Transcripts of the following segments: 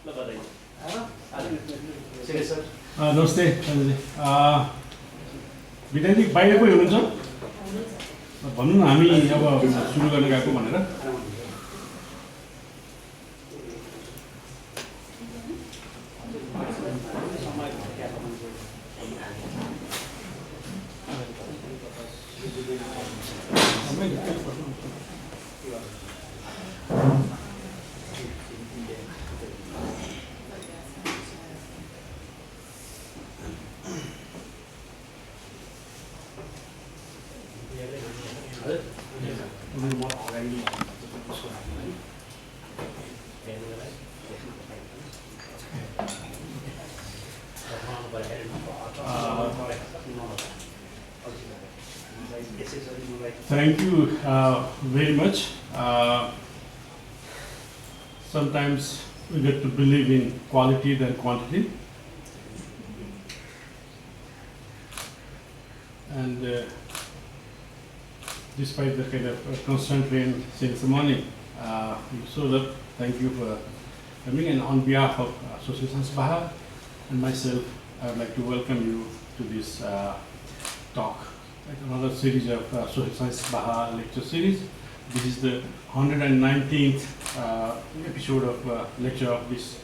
नमस्ते विद्यार्थी बाहिर कोही हुनुहुन्छ भन्नु न हामी अब सुरु गर्न गएको भनेर Thank you very much. Sometimes we get to believe in quality than quantity. And despite the kind of constant rain since the morning, you showed up. Thank you for coming. And on behalf of Social Science Baha and myself, I would like to welcome you to this talk. Another series of Social Science Baha lecture series. This is the 119th episode of lecture of this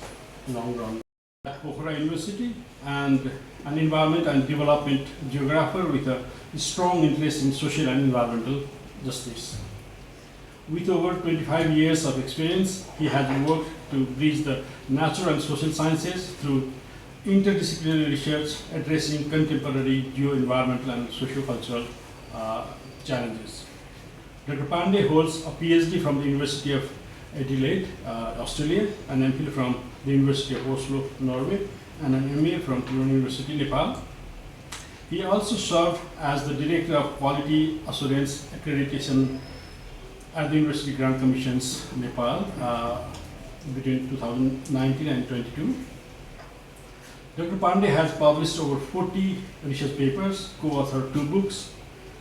long run. At Pokhara University and an environment and development geographer with a strong interest in social and environmental justice. With over 25 years of experience, he has worked to bridge the natural and social sciences through interdisciplinary research addressing contemporary geo-environmental and socio-cultural challenges. Dr. Pandey holds a PhD from the University of Adelaide, Australia, an MPhil from the University of Oslo, Norway, and an MA from Pune University, Nepal. He also served as the Director of Quality Assurance Accreditation at the University Grant Commissions, Nepal, between 2019 and 22. Dr. Pandey has published over 40 research papers, co-authored 2 books,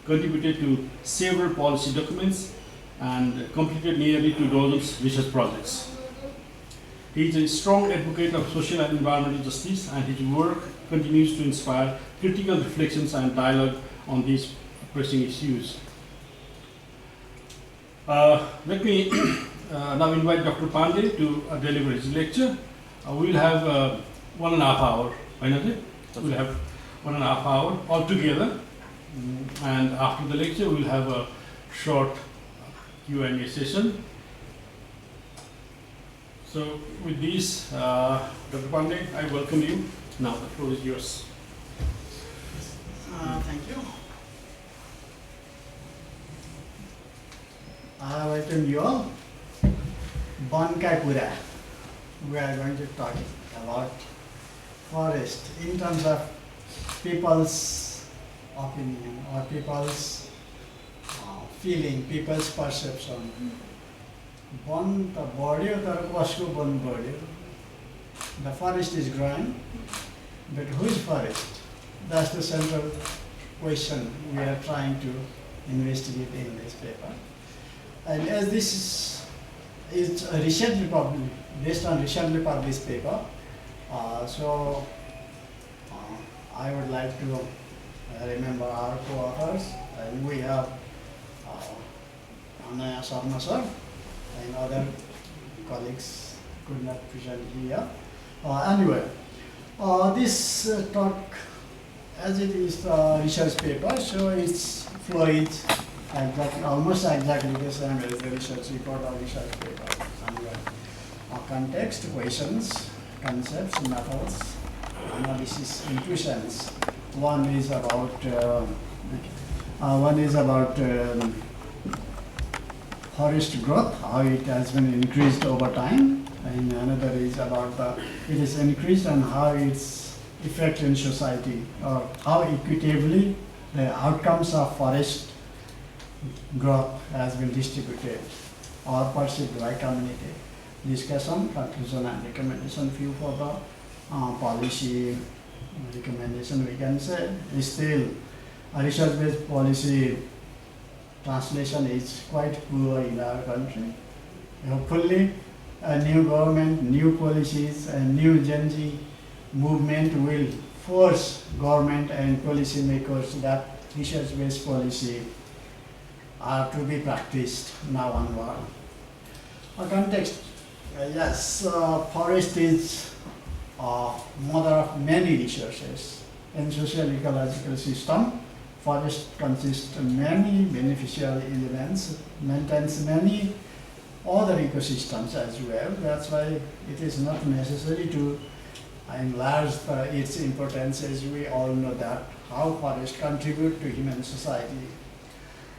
contributed to several policy documents, and completed nearly 2 dozen research projects. He is a strong advocate of social and environmental justice, and his work continues to inspire critical reflections and dialogue on these pressing issues. Let me now invite Dr. Pandey to deliver his lecture. We will have 1.5 hours. We'll have 1.5 hours altogether, and after the lecture we'll have a short Q&A session. So with this, Dr. Pandey, I welcome you. Now the floor is yours. Thank you. I welcome you all. Bankai Pura. We are going to talk about forest in terms of people's opinion or people's feeling, people's perception. Ban ta badyo tara kasko ban badyo? The forest is growing, but whose forest? That's the central question we are trying to investigate in this paper. And as this is a recently published, based on recently published paper, so I would like to remember our co-authors. And we have Anaya Sarna sir and other colleagues could not present here. Anyway, this talk, as it is a research paper, so it's fluid, exactly, almost exactly the same as the research report or research paper. Anyway, context, questions, concepts, methods, analysis, intuitions. One is about forest growth, how it has been increased over time, and another is about it is increased and how its effect in society, or how equitably the outcomes of forest growth has been distributed or perceived by community. Discussion, conclusion and recommendation. Few for the policy recommendation we can say. Still, a research-based policy translation is quite poor in our country. Hopefully, a new government, new policies, and new Gen Z movement will force government and policy makers that research-based policy are to be practiced now onward. A context, yes, forest is mother of many resources. In social ecological system, forest consists of many beneficial elements, maintains many other ecosystems as well. That's why it is not necessary to enlarge its importance, as we all know that how forests contribute to human society.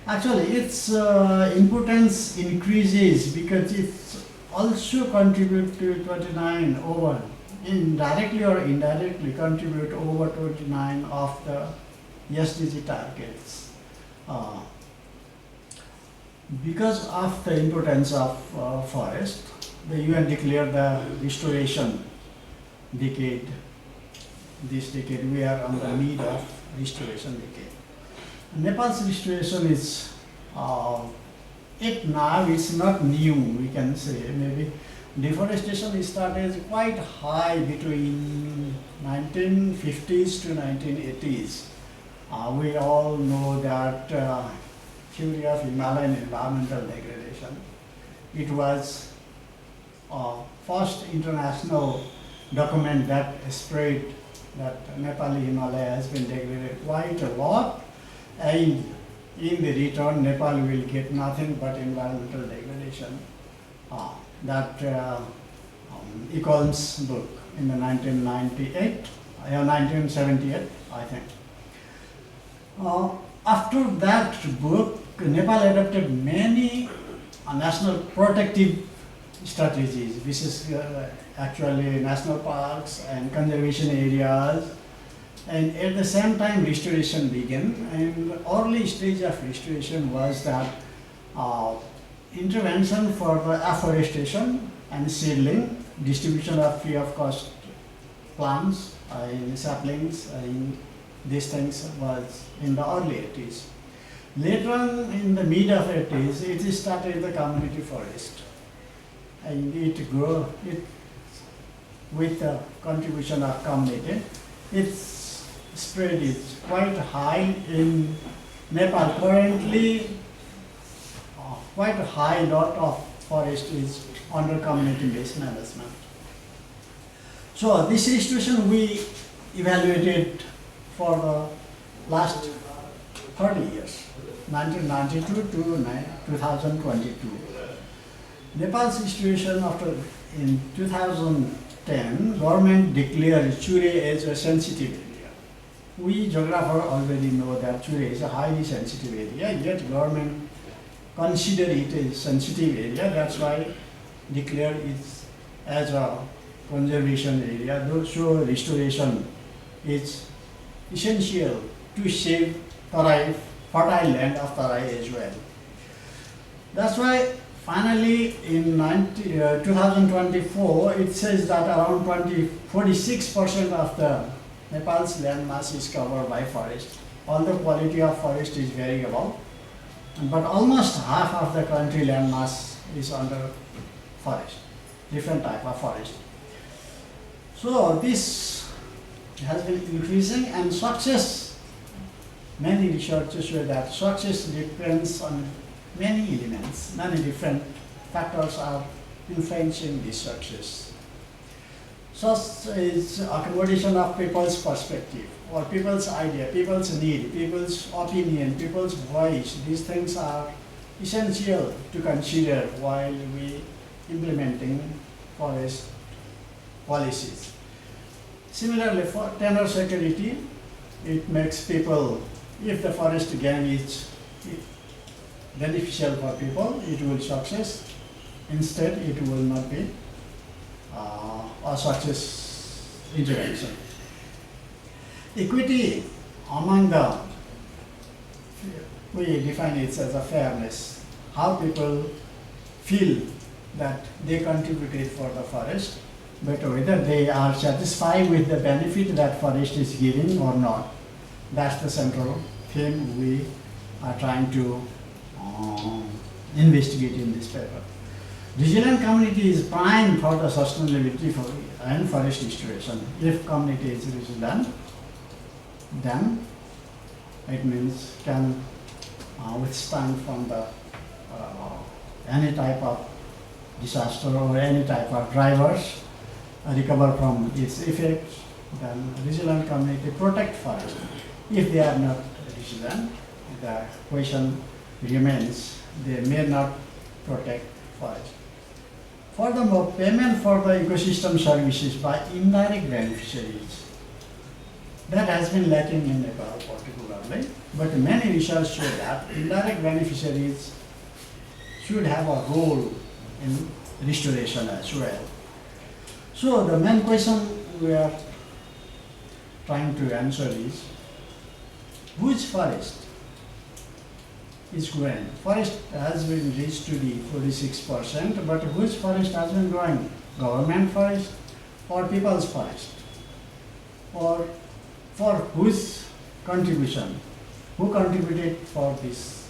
Actually, its importance increases because it also contribute to 29 over, indirectly or indirectly contribute over 29 of the SDG targets. Because of the importance of forest, the UN declared the restoration decade. This decade we are on the mid of restoration decade. Nepal's restoration is it now is not new, we can say. Maybe deforestation started quite high between 1950s to 1980s. We all know that theory of Himalayan environmental degradation. It was first international document that spread that Nepali Himalaya has been degraded quite a lot, and in the return Nepal will get nothing but environmental degradation. Ecoln's book in the 1978, I think. After that book, Nepal adopted many national protective strategies. This is actually national parks and conservation areas. And at the same time, restoration began. And the early stage of restoration was that intervention for the afforestation and seedling, distribution of free of cost plants, in saplings, these things was in the early 80s. Later on, in the mid of 80s, it started the community forest. And it grew, with the contribution of community, its spread is quite high in Nepal. Currently, quite a high lot of forest is under community-based management. So this restoration we evaluated for the last 30 years, 1992 to 2022. Nepal's situation after, in 2010, government declared Chure as a sensitive area. We geographers already know that Chure is a highly sensitive area, yet government consider it a sensitive area. That's why declare it as a conservation area. So restoration is essential to save Tarai, fertile land of Tarai as well. That's why finally in 2024 it says that around 46% of the Nepal's land mass is covered by forest. Although quality of forest is variable, but almost half of the country land mass is under forest, different type of forest. So this has been increasing, and success, many researchers show that success depends on many elements, many different factors are influencing this success. Such is accommodation of people's perspective, or people's idea, people's need, people's opinion, people's voice. These things are essential to consider while we implementing forest policies. Similarly, for tenure security, it makes people, if the forest gang is beneficial for people, it will success. Instead, it will not be a success intervention. Equity among the, we define it as a fairness, how people feel that they contributed for the forest, but whether they are satisfied with the benefit that forest is giving or not. That's the central theme we are trying to investigate in this paper. Resilient community is prime for the sustainability and forest restoration. If community is resilient, then it means can withstand from the any type of disaster or any type of drivers, recover from its effects. Then resilient community protect forest. If they are not resilient, the question remains they may not protect forest. Furthermore, payment for the ecosystem services by indirect beneficiaries, that has been lacking in Nepal particularly, but many research show that indirect beneficiaries should have a role in restoration as well. So the main question we are trying to answer is, which forest is growing? Forest has been reached to the 46%, but which forest has been growing? Government forest or people's forest? Or for whose contribution? Who contributed for this?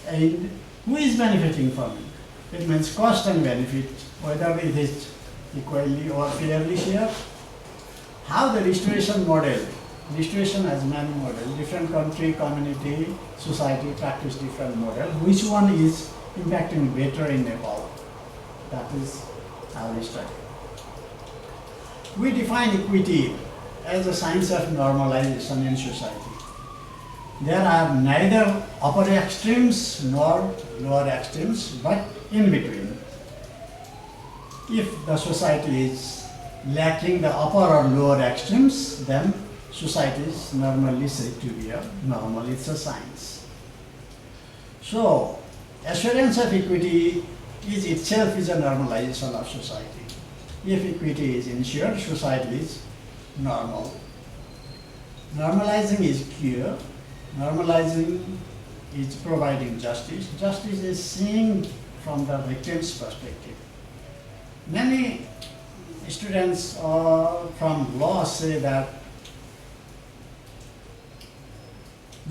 And who is benefiting from it? It means cost and benefit, whether it is equally or fairly shared. How the restoration model, restoration has many models, different country, community, society practice different model. Which one is impacting better in Nepal? That is our study. We define equity as a science of normalization in society. There are neither upper extremes nor lower extremes, but in between. If the society is lacking the upper or lower extremes, then society is normally said to be a normal. It's a science. So, assurance of equity is itself is a normalization of society. If equity is ensured, society is normal. Normalizing is clear. Normalizing is providing justice. Justice is seeing from the victim's perspective. Many students from law say that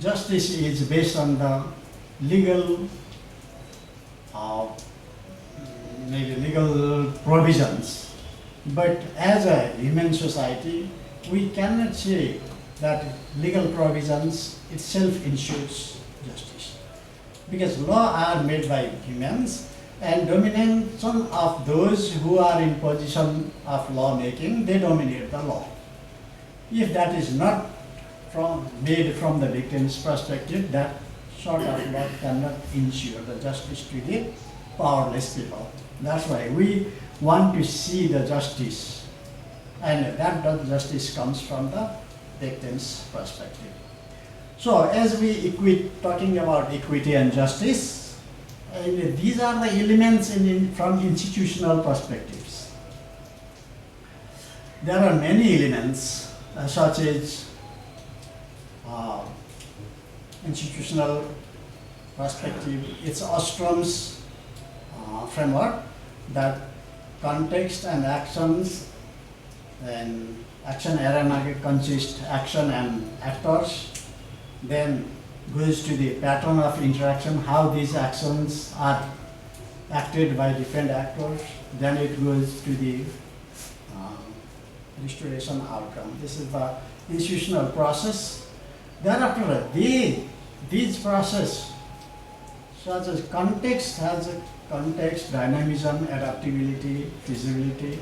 justice is based on the legal, maybe legal provisions. But as a human society, we cannot say that legal provisions itself ensures justice. Because law are made by humans, and domination of those who are in position of law making, they dominate the law. If that is not made from the victim's perspective, that sort of law cannot ensure the justice to the powerless people. That's why we want to see the justice, and that justice comes from the victim's perspective. So as we talking about equity and justice, these are the elements from institutional perspectives. There are many elements such as institutional perspective. It's Ostrom's framework that context and actions, and action arena consists action and actors, then goes to the pattern of interaction, how these actions are acted by different actors, then it goes to the restoration outcome. This is the institutional process. Thereafter, these process, such as context, has a context, dynamism, adaptability, feasibility.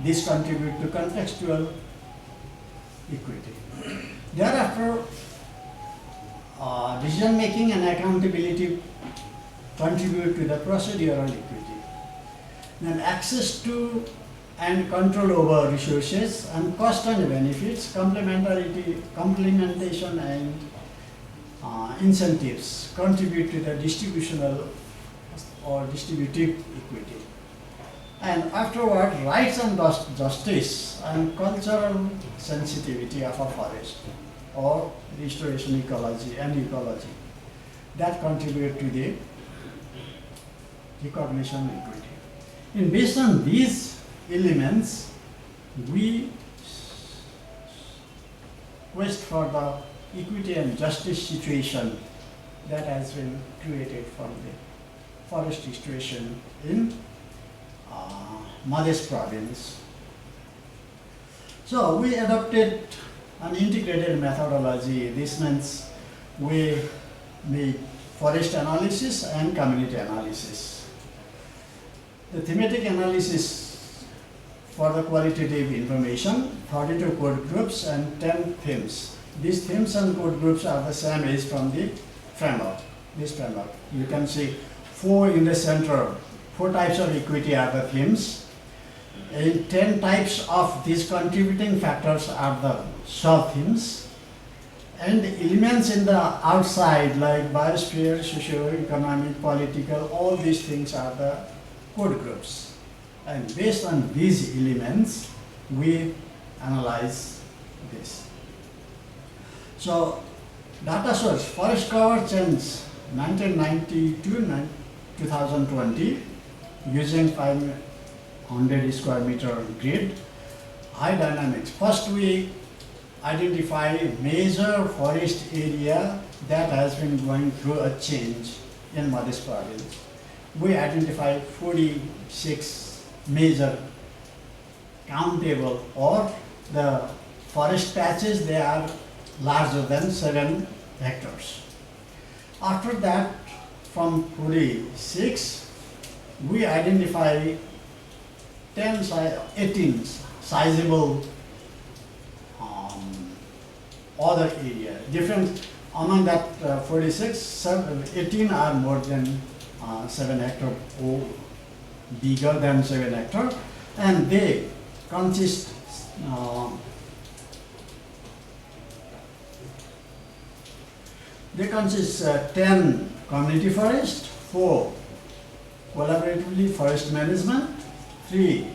These contribute to contextual equity. Thereafter, decision making and accountability contribute to the procedural equity. Then access to and control over resources and cost and benefits, complementation and incentives contribute to the distributional or distributive equity. And afterward, rights and justice and cultural sensitivity of a forest or restoration ecology and ecology, that contribute to the recognition equity. And based on these elements, we quest for the equity and justice situation that has been created from the forest situation in Madhya province. So we adopted an integrated methodology. This means we made forest analysis and community analysis. The thematic analysis for the qualitative information, 42 code groups and 10 themes. These themes and code groups are the same as from the framework, this framework. You can see 4 in the center, 4 types of equity are the themes. And 10 types of these contributing factors are the sub-themes. And the elements in the outside like biosphere, socio-economic, political, all these things are the code groups. And based on these elements, we analyze this. So, data source, forest cover change 1990 to 2020 using 500 square meter grid. High dynamics. First we identify major forest area that has been going through a change in Madhya province. We identify 46 major countable or the forest patches, they are larger than 7 hectares. After that, from 46, we identify 18 sizable other area. Different among that 46, 18 are more than 7 hectare or bigger than 7 hectare, and they consist They consist 10 community forest, 4 collaboratively forest management, 3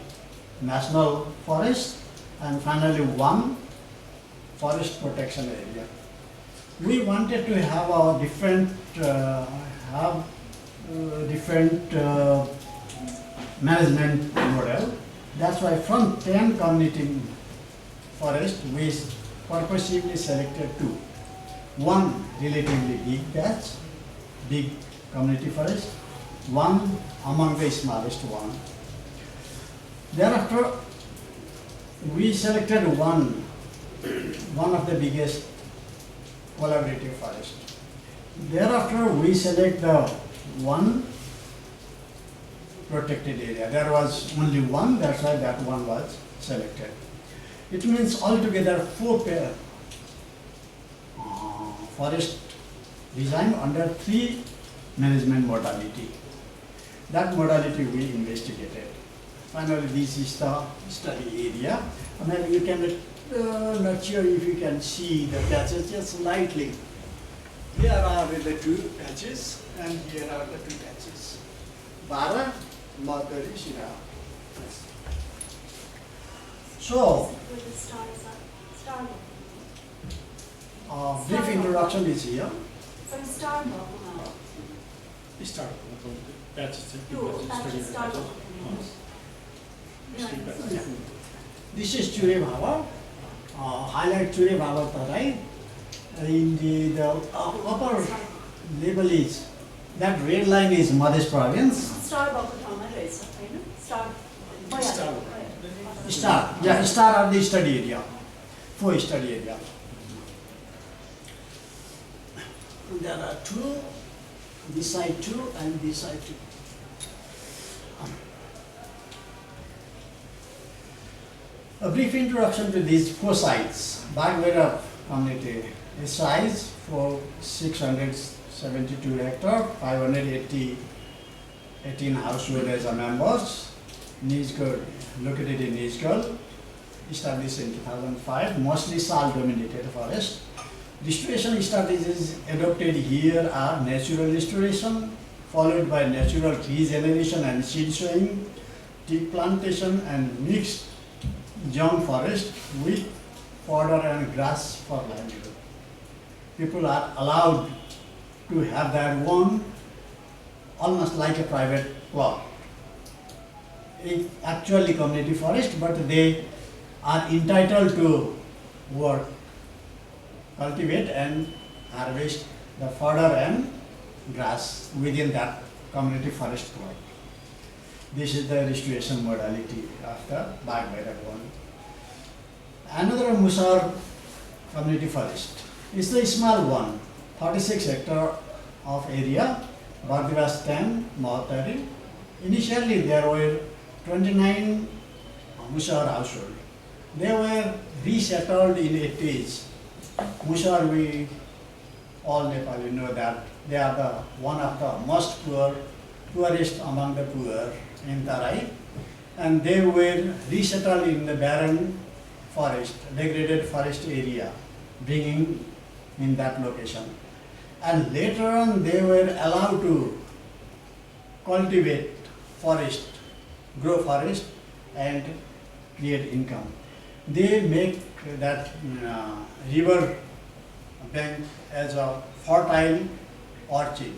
national forest, and finally 1 forest protection area. We wanted to have a different management model. That's why from 10 community forest, we purposely selected 2. 1 relatively big patch, big community forest, 1 among the smallest one. Thereafter, we selected one of the biggest collaborative forest. Thereafter, we select the 1 protected area. There was only 1, that's why that one was selected. It means altogether 4 pair forest design under 3 management modality. That modality we investigated. Finally, this is the study area. Maybe you can, not sure if you can see the patches just slightly. Here are the 2 patches and here are the 2 patches. Bara, Madhuri, Shira. So, brief introduction is here. From start now. Start. Patches. This is Chure Bhava. Highlight Chure Bhava Tarai. In the upper level is, that red line is Madhya province. Star Bakutama raise up, right? Star. Yeah, star are the study area. 4 study area. There are 2, this side 2 and this side 2. A brief introduction to these 4 sites. Bagwera community, a size for 672 hectare, 518 households as members. Nijgad, located in Nijgad, established in 2005, mostly sal-dominated forest. Restoration strategies adopted here are natural restoration, followed by natural regeneration and seed sowing, tea plantation and mixed young forest with fodder and grass for livelihood. People are allowed to have their own, almost like a private plot. It's actually community forest, but they are entitled to work, cultivate and harvest the fodder and grass within that community forest plot. This is the restoration modality of the Bagbhairab one. Another Musar community forest is the small one, 36 hectare of area, Bardivas 10, Mahatari. Initially there were 29 Musar households. They were resettled in 80s. Musar, we all Nepali know that they are the one of the most poorest among the poor in Tarai, and they were resettled in the barren forest, degraded forest area, bringing in that location. And later on they were allowed to cultivate forest, grow forest and create income. They make that river bank as a fertile orchard.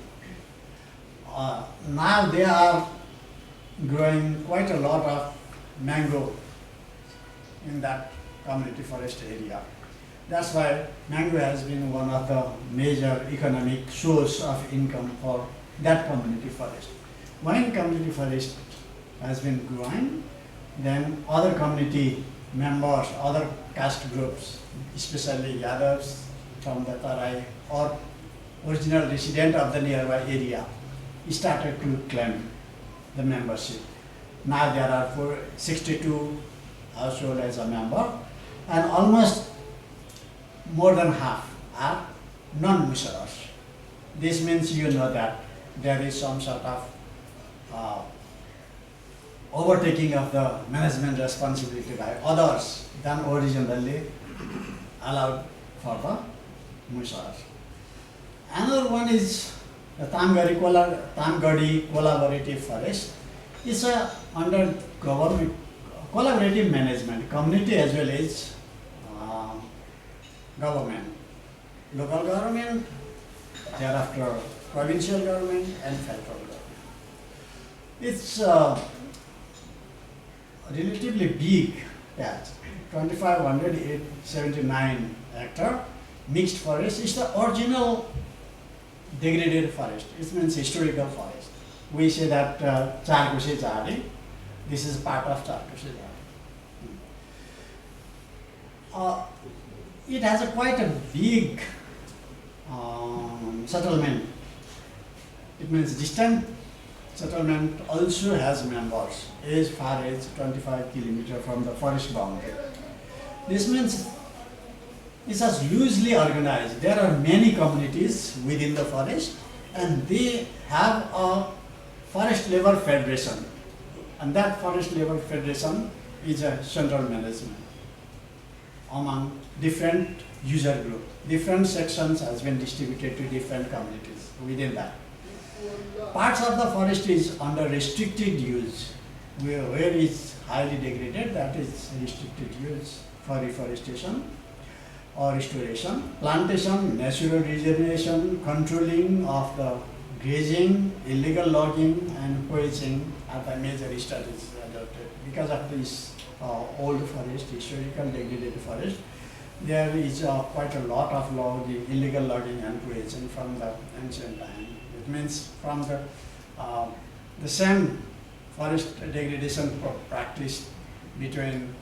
Now they are growing quite a lot of mango in that community forest area. That's why mango has been one of the major economic source of income for that community forest. When community forest has been growing, then other community members, other caste groups, especially Yadavs from the Tarai or original resident of the nearby area, started to claim the membership. Now there are 62 households as a member, and almost more than half are non-Musaras. This means you know that there is some sort of overtaking of the management responsibility by others than originally allowed for the Musaras. Another one is the Tamgadi Collaborative Forest. It's under government collaborative management, community as well as government, local government, thereafter provincial government and federal government. It's a relatively big patch, 2,579 hectare mixed forest. It's the original degraded forest. It means historical forest. We say that Charkushe Jhari, this is part of Charkushe Jhari. It has quite a big settlement. It means distant settlement also has members as far as 25 kilometers from the forest boundary. This means it's as loosely organized. There are many communities within the forest and they have a forest level federation, and that forest level federation is a central management among different user group. Different sections has been distributed to different communities within that. Parts of the forest is under restricted use, where it's highly degraded, that is restricted use for reforestation or restoration, plantation, natural regeneration, controlling of the grazing, illegal logging and poaching are the major strategies adopted. Because of this old forest, historical degraded forest, there is quite a lot of logging, illegal logging and poaching from the ancient time. It means from the same forest degradation practice between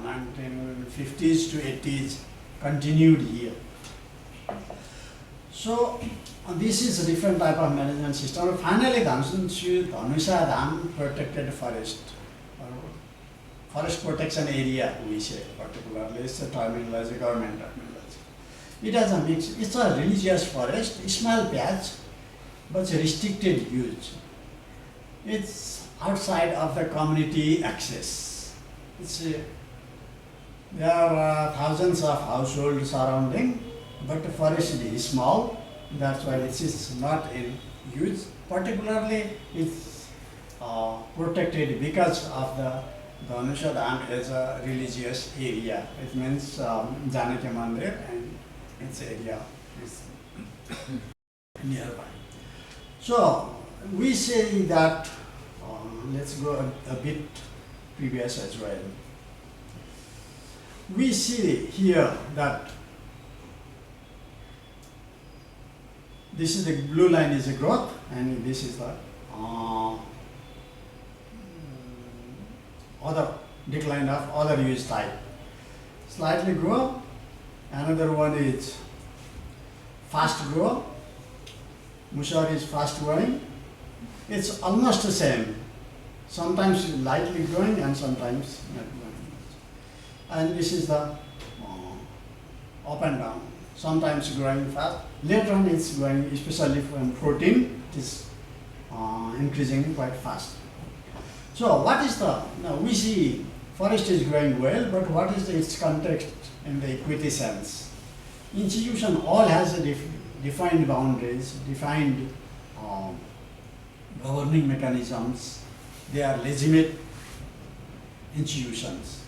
1950s to 80s continued here. So this is a different type of management system. Finally, Dhanusa Dham protected forest, forest protection area, we say particularly, it's a terminology, government terminology. It has a mix, it's a religious forest, small patch, but it's restricted use. It's outside of the community access. There are thousands of households surrounding, but the forest is small, that's why it is not in use. Particularly, it's protected because of the Dhanusa Dham is a religious area. It means Janaki Mandir and its area is nearby. So we say that, let's go a bit previous as well. We see here that this is the blue line is the growth and this is the uh, other decline of other use type. Slightly grow. Another one is fast grow. Musar is fast growing. It's almost the same. Sometimes lightly growing and sometimes not growing much. And this is the up and down. Sometimes growing fast. Later on it's growing, especially from protein, it is increasing quite fast. So what is the, now we see forest is growing well, but what is its context in the equity sense? Institution all has a defined boundaries, defined governing mechanisms. They are legitimate institutions.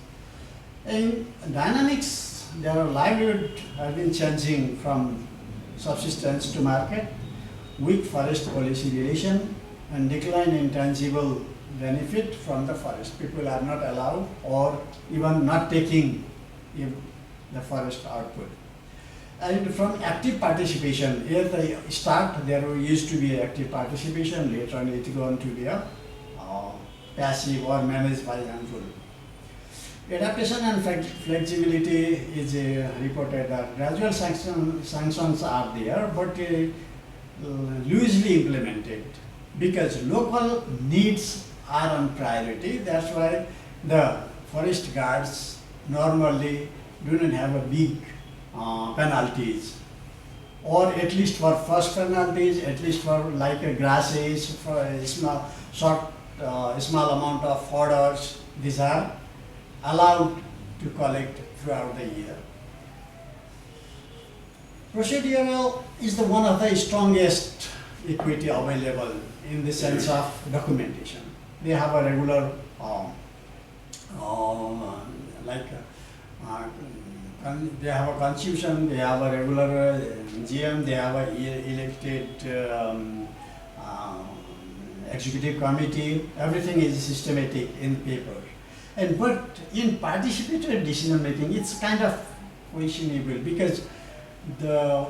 In dynamics, their livelihood have been changing from subsistence to market, weak forest policy relation, and decline in tangible benefit from the forest. People are not allowed or even not taking the forest output. And from active participation, at the start there used to be active participation, later on it going to be a passive or managed by handful. Adaptation and flexibility is reported that gradual sanctions are there, but loosely implemented because local needs are on priority. That's why the forest guards normally do not have a big penalties, or at least for first penalties, at least for like a grasses, for a small amount of fodders, these are allowed to collect throughout the year. Procedural is the one of the strongest equity available in the sense of documentation. They have a regular they have a constitution, they have a regular GM, they have a elected executive committee. Everything is systematic in paper. And but in participatory decision making, it's kind of questionable because the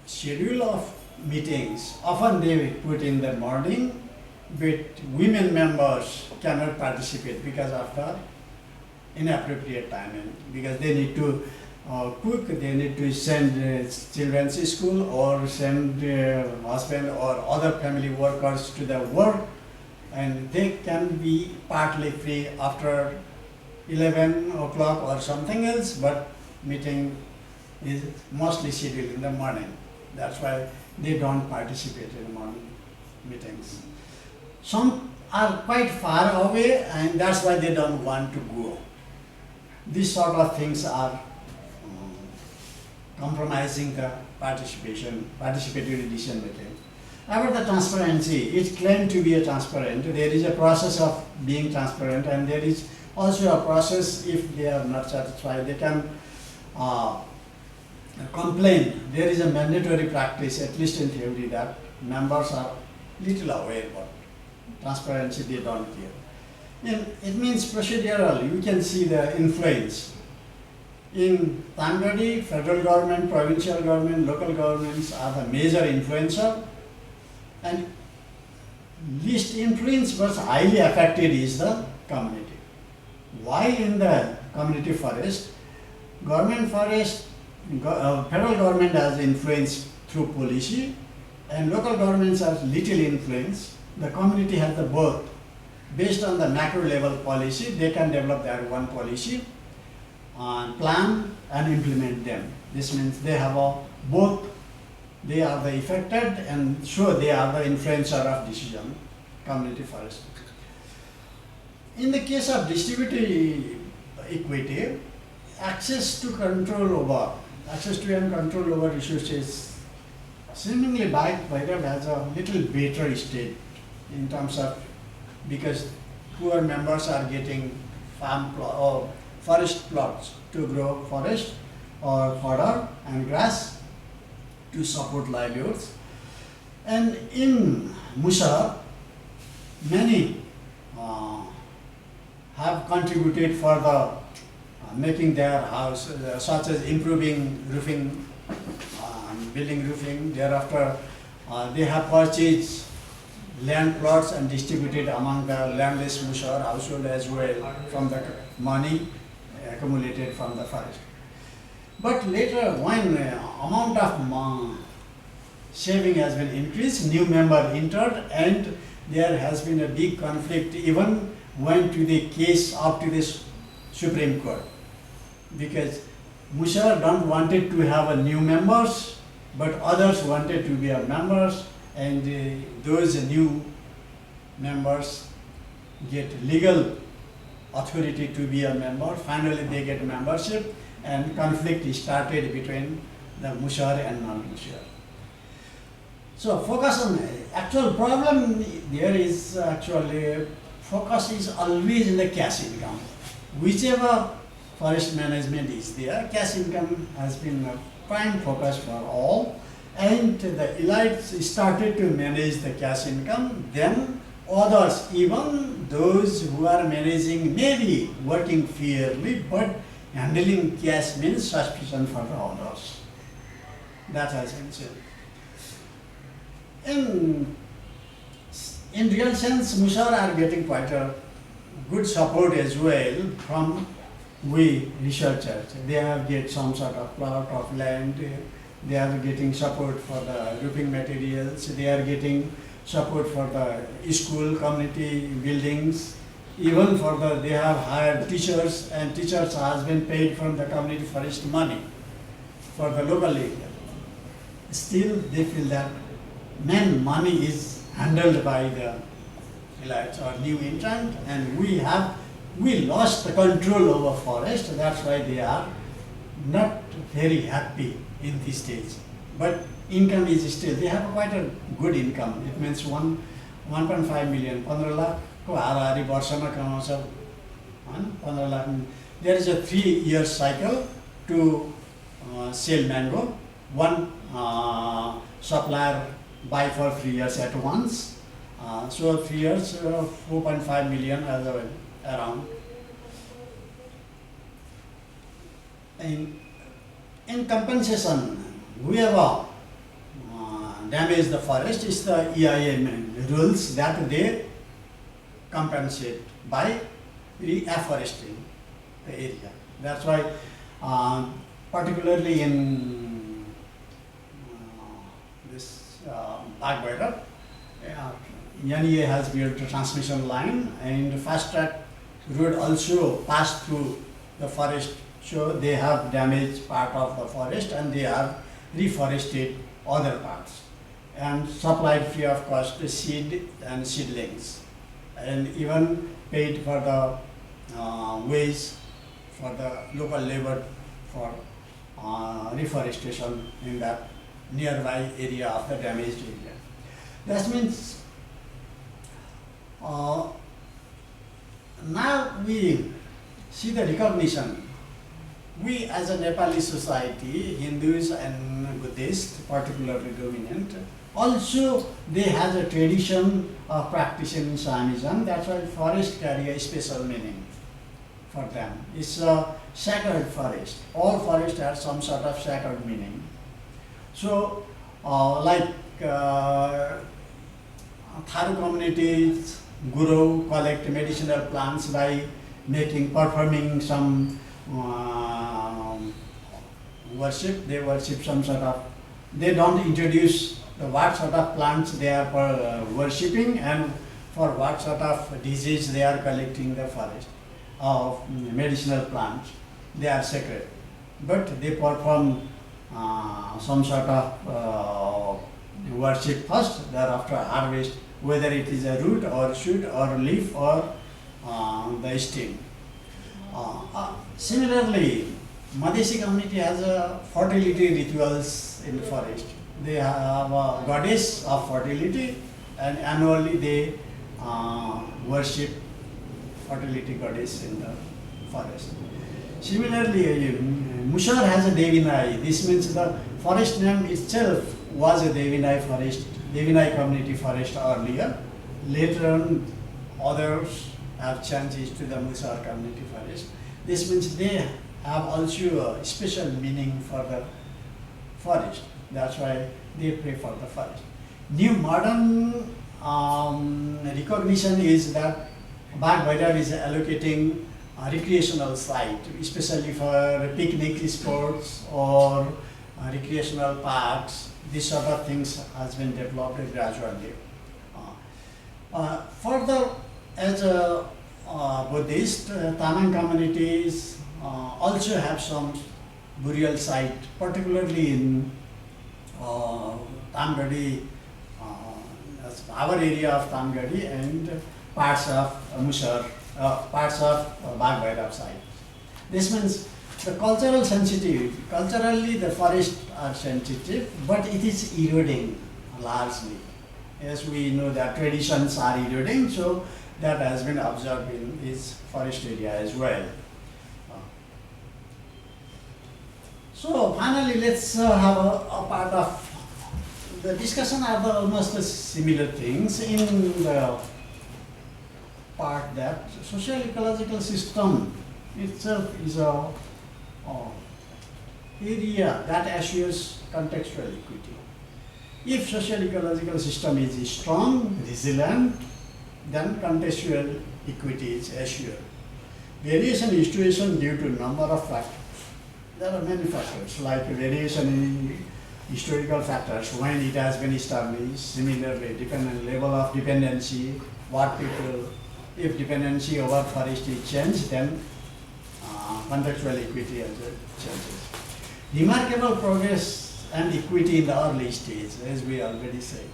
schedule of meetings often they put in the morning, but women members cannot participate because of the inappropriate timing, because they need to cook, they need to send children to school or send husband or other family workers to the work, and they can be partly free after 11 o'clock or something else, but meeting is mostly scheduled in the morning. That's why they don't participate in morning meetings. Some are quite far away and that's why they don't want to go. These sort of things are compromising the participatory decision making. About the transparency, it's claimed to be a transparent. There is a process of being transparent, and there is also a process if they are not satisfied, they can complain. There is a mandatory practice, at least in theory, that members are little aware, but transparency they don't care. And it means procedural. You can see the influence. In Tangadi, federal government, provincial government, local governments are the major influencer, and least influenced but highly affected is the community. Why in the community forest? Government forest, federal government has influence through policy, and local governments have little influence. The community has the both. Based on the macro level policy, they can develop their own policy, plan and implement them. This means they have both. They are the affected and sure they are the influencer of decision, community forest. In the case of distributive equity, access to and control over resources seemingly Bhairab has a little better state in terms of, because poor members are getting forest plots to grow forest or fodder and grass to support livelihoods. And in Musar, many have contributed for the making their house, such as improving roofing, building roofing. Thereafter, they have purchased land plots and distributed among the landless Mushar household as well from the money accumulated from the forest. But later, when amount of saving has been increased, new member entered, and there has been a big conflict, even went to the case up to this Supreme Court, because Mushar don't wanted to have a new members, but others wanted to be a members, and those new members get legal authority to be a member. Finally, they get membership, and conflict started between the Mushar and non-Mushar. So focus on actual problem. There is actually focus is always in the cash income. Whichever forest management is there, cash income has been a prime focus for all, and the elites started to manage the cash income. Then others, even those who are managing, maybe working fairly, but handling cash means suspicion for the others. That has been said. In real sense, Mushar are getting quite a good support as well from we researchers. They have get some sort of plot of land, they are getting support for the roofing materials, they are getting support for the school community buildings, even for the, they have hired teachers, and teachers has been paid from the community forest money for the local area. Still they feel that main money is handled by the elites or new entrant, and we lost the control over forest. That's why they are not very happy in this stage. But income is still, they have quite a good income. It means 1.5 million, 15 lakh ko हाराहारी वर्षमा कमाउँछ हैन 15 lakh. There is a 3-year cycle to sell mango. One supplier buy for 3 years at once. So 3 years, 4.5 million as a, around. In compensation, whoever damage the forest is the EIA rules that they compensate by reforesting the area. That's why, particularly in this Bagbaira, NEA has built a transmission line, and fast track road also passed through the forest. So they have damaged part of the forest, and they have reforested other parts and supplied free of cost the seed and seedlings, and even paid for the wage for the local labor for reforestation in that nearby area of the damaged area. That means now we see the recognition. We as a Nepali society, Hindus and Buddhists, particularly dominant, also they have a tradition of practicing Shamism. That's why forest carry a special meaning for them. It's a sacred forest. All forests have some sort of sacred meaning. So, like Tharu communities, Guru collect medicinal plants by performing some worship. They worship some sort of, they don't introduce what sort of plants they are worshipping, and for what sort of disease they are collecting the forest of medicinal plants. They are sacred, but they perform some sort of worship first, thereafter harvest, whether it is a root or shoot or leaf or the stem. Similarly, Madhesi community has a fertility rituals in the forest. They have a goddess of fertility, and annually they worship fertility goddess in the forest. Similarly, Mushar has a Devinai. This means the forest name itself was a Devinai forest, Devinai community forest earlier. Later on, others have changed it to the Mushar community forest. This means they have also a special meaning for the forest. That's why they pray for the forest. New modern recognition is that Bagh Bhairav is allocating a recreational site, especially for picnic sports or recreational parks. This sort of things has been developed gradually. Further, as a Buddhist, Tamang communities also have some burial site, particularly in Tamgadi, our area of Tamgadi and parts of Musar, parts of Bagh Bhairav site. This means the cultural sensitivity, culturally the forests are sensitive, but it is eroding largely. As we know that traditions are eroding, so that has been observed in this forest area as well. So finally, let's have a part of the discussion are the almost the similar things in the part that social ecological system itself is a area that assures contextual equity. If social ecological system is strong, resilient, then contextual equity is assured. Variation in situation due to number of factors. There are many factors like variation in historical factors when it has been established. Similarly, dependent level of dependency, what people, if dependency over forest is changed, then contextual equity also changes. Remarkable progress and equity in the early stage, as we already said.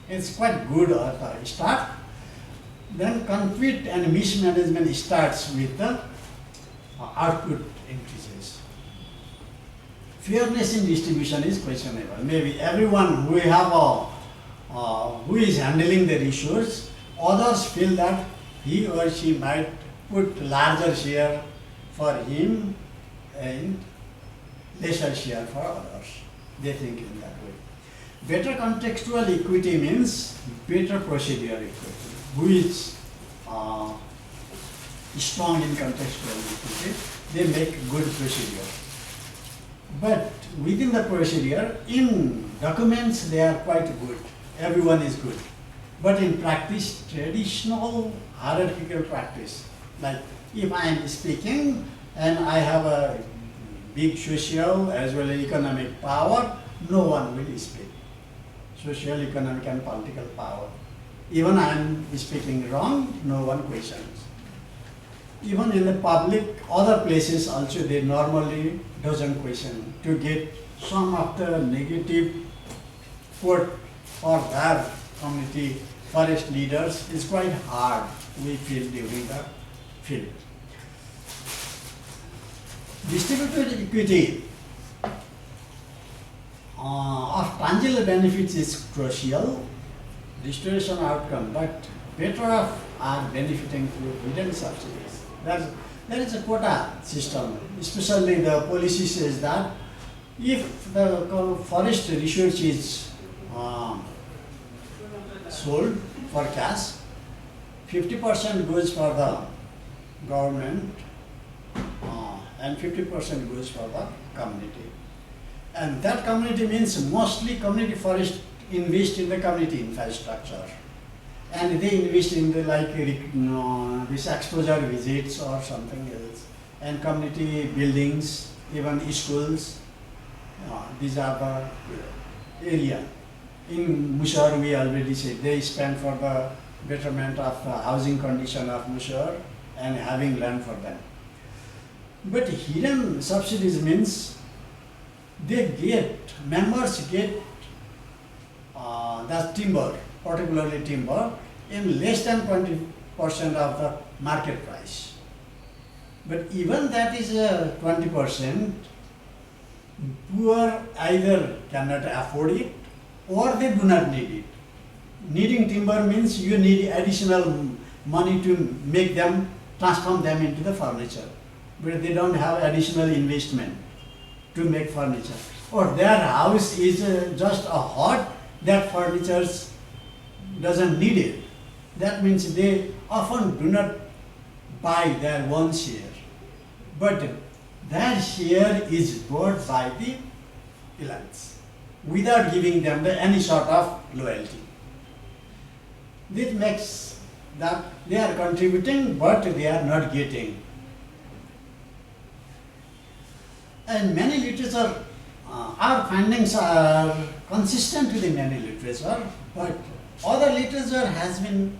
It's quite good at the start. Then conflict and mismanagement starts with the output increases. Fairness in distribution is questionable. Maybe everyone who have who is handling the resource, others feel that he or she might put larger share for him and lesser share for others. They think in that way. Better contextual equity means better procedure equity. Who is strong in contextual equity, they make good procedure. But within the procedure, in documents they are quite good. Everyone is good. But in practice, traditional hierarchical practice, like if I am speaking and I have a big social as well as economic power, no one will speak. Social, economic and political power. Even I am speaking wrong, no one questions. Even in the public, other places also they normally doesn't question. To get some of the negative quote for their community forest leaders is quite hard, we feel during the field. Distributed equity of tangible benefits is crucial, restoration outcome, but better off are benefiting through hidden subsidies. There is a quota system, especially the policy says that if the forest resource is sold for cash, 50% goes for the government and 50% goes for the community. And that community means mostly community forest invest in the community infrastructure. And they invest in the this exposure visits or something else. And community buildings, even schools, these are the area. In Musar, we already said, they spend for the betterment of the housing condition of Musar and having land for them. But hidden subsidies means members get that timber, particularly timber, in less than 20% of the market price. But even that is 20%, poor either cannot afford it or they do not need it. Needing timber means you need additional money to make them, transform them into the furniture. But they don't have additional investment to make furniture. Or their house is just a hut, that furniture doesn't need it. That means they often do not buy their own share. But their share is bought by the elites without giving them any sort of loyalty. This makes that they are contributing but they are not getting. And many literature, our findings are consistent with the many literature, but other literature has been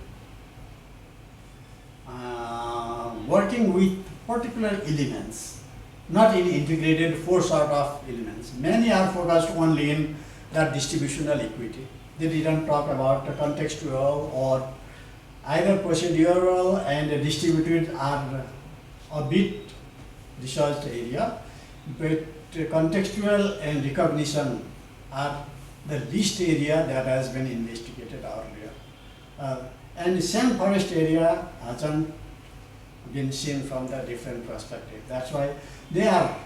working with particular elements, not in integrated four sort of elements. Many are focused only in that distributional equity. They didn't talk about the contextual or either procedural and distributed are a bit researched area, but contextual and recognition are the least area that has been investigated earlier. And the same forest area hasn't been seen from the different perspective. That's why they are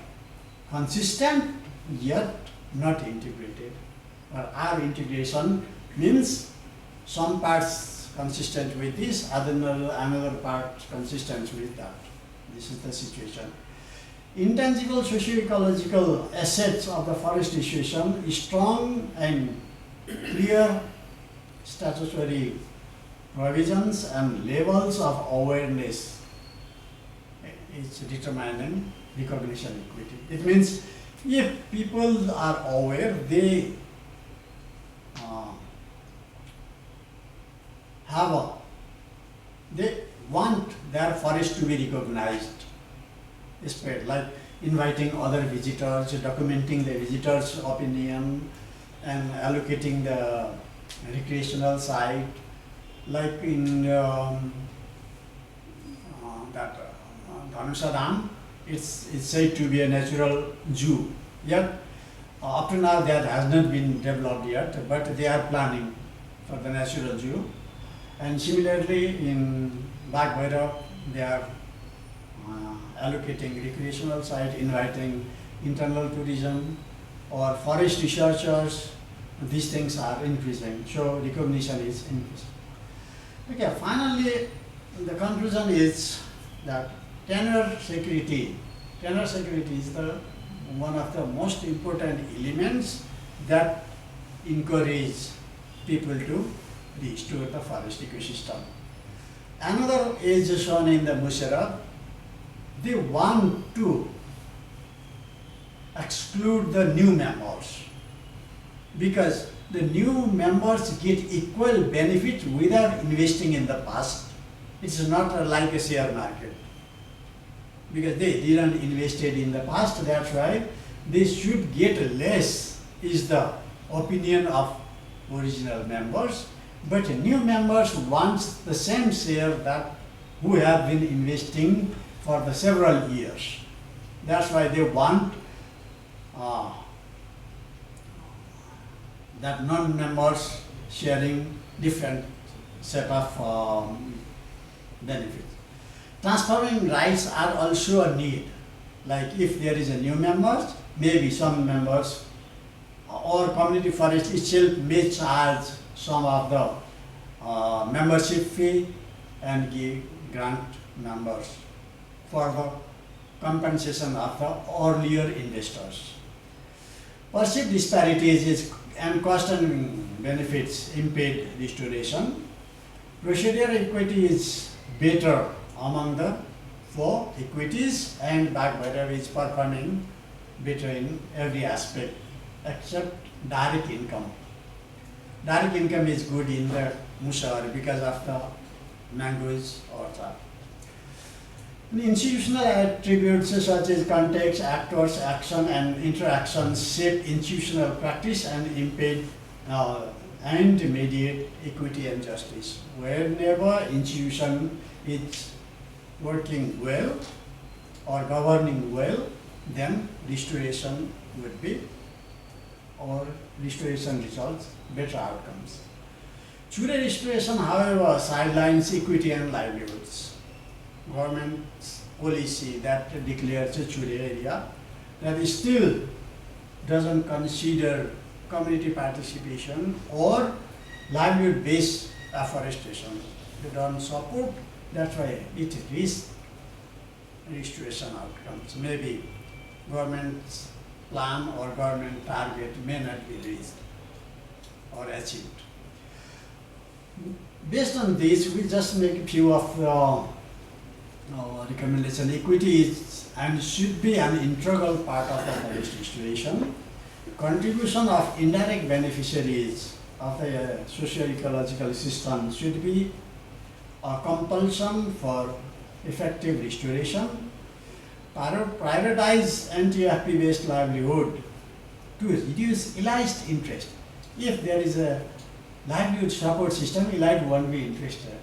consistent yet not integrated. Our integration means some parts consistent with this, another part consistent with that. This is the situation. Intangible socio-ecological assets of the forest situation is strong and clear statutory provisions and levels of awareness is determining recognition equity. It means if people are aware, they they want their forest to be recognized, like inviting other visitors, documenting the visitors' opinion, and allocating the recreational site, like in Dhanusha Dam, it's said to be a natural zoo. Yet, up to now that has not been developed yet, but they are planning for the natural zoo. And similarly, in Baghbhairab, they are allocating recreational site, inviting internal tourism or forest researchers. These things are increasing, so recognition is increasing. Okay, finally, the conclusion is that tenure security is the one of the most important elements that encourage people to restore the forest ecosystem. Another is shown in the Musharraf. They want to exclude the new members because the new members get equal benefit without investing in the past. It's not like a share market because they didn't invested in the past. That's why they should get less is the opinion of original members. But new members want the same share that who have been investing for the several years. That's why they want that non-members sharing different set of benefits. Transferring rights are also a need. Like if there is a new members, maybe some members or community forest itself may charge some of the membership fee and give grant members for the compensation of the earlier investors. Perceived disparities and cost and benefits impede restoration. Procedural equity is better among the four equities, and Baghbhairab is performing better in every aspect except direct income. Direct income is good in the Musawari because of the mangoes orchard. Institutional attributes such as context, actors, action, and interactions shape institutional practice and impede and mediate equity and justice. Whenever institution is working well or governing well, then restoration would be, or restoration results better outcomes. Chure restoration, however, sidelines equity and livelihoods. Government's policy that declares a Chure area that still doesn't consider community participation or livelihood-based afforestation. They don't support, that's why it risks restoration outcomes. Maybe government's plan or government target may not be reached or achieved. based on this, we just make a few of recommendation. Equity is and should be an integral part of the forest restoration. Contribution of indirect beneficiaries of the socio-ecological system should be a compulsion for effective restoration. Prioritize anti-FP based livelihood to reduce elite interest. If there is a livelihood support system, elite won't be interested.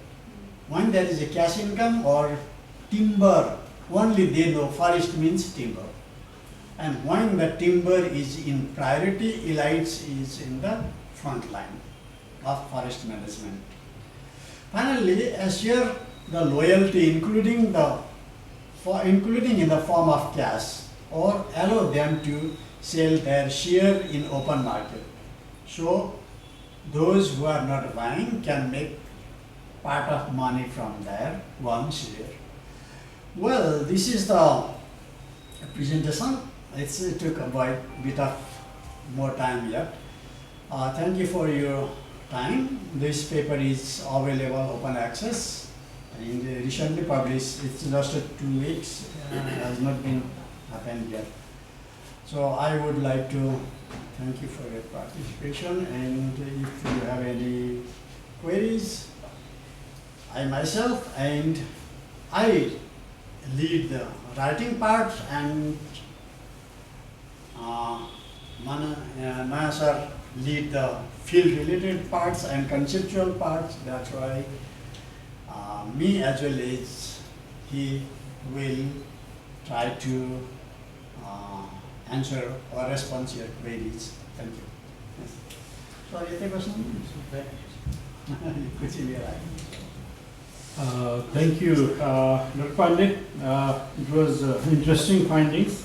When there is a cash income or timber, only they know forest means timber. And when the timber is in priority, elites is in the front line of forest management. Finally, assure the loyalty, including in the form of cash, or allow them to sell their share in open market. So those who are not buying can make part of money from their one share. Well, this is the presentation. It took a bit of more time yet. Thank you for your time. This paper is available open access and recently published. It's just 2 weeks, has not been happened yet. So I would like to thank you for your participation, and if you have any queries, I myself and I lead the writing part, and Maya sir lead the field related parts and conceptual parts. That's why me as well as he will try to answer or respond to your queries. Thank you. Yes. Sorry, any question? Thank you, Dr. Pandit. It was interesting findings.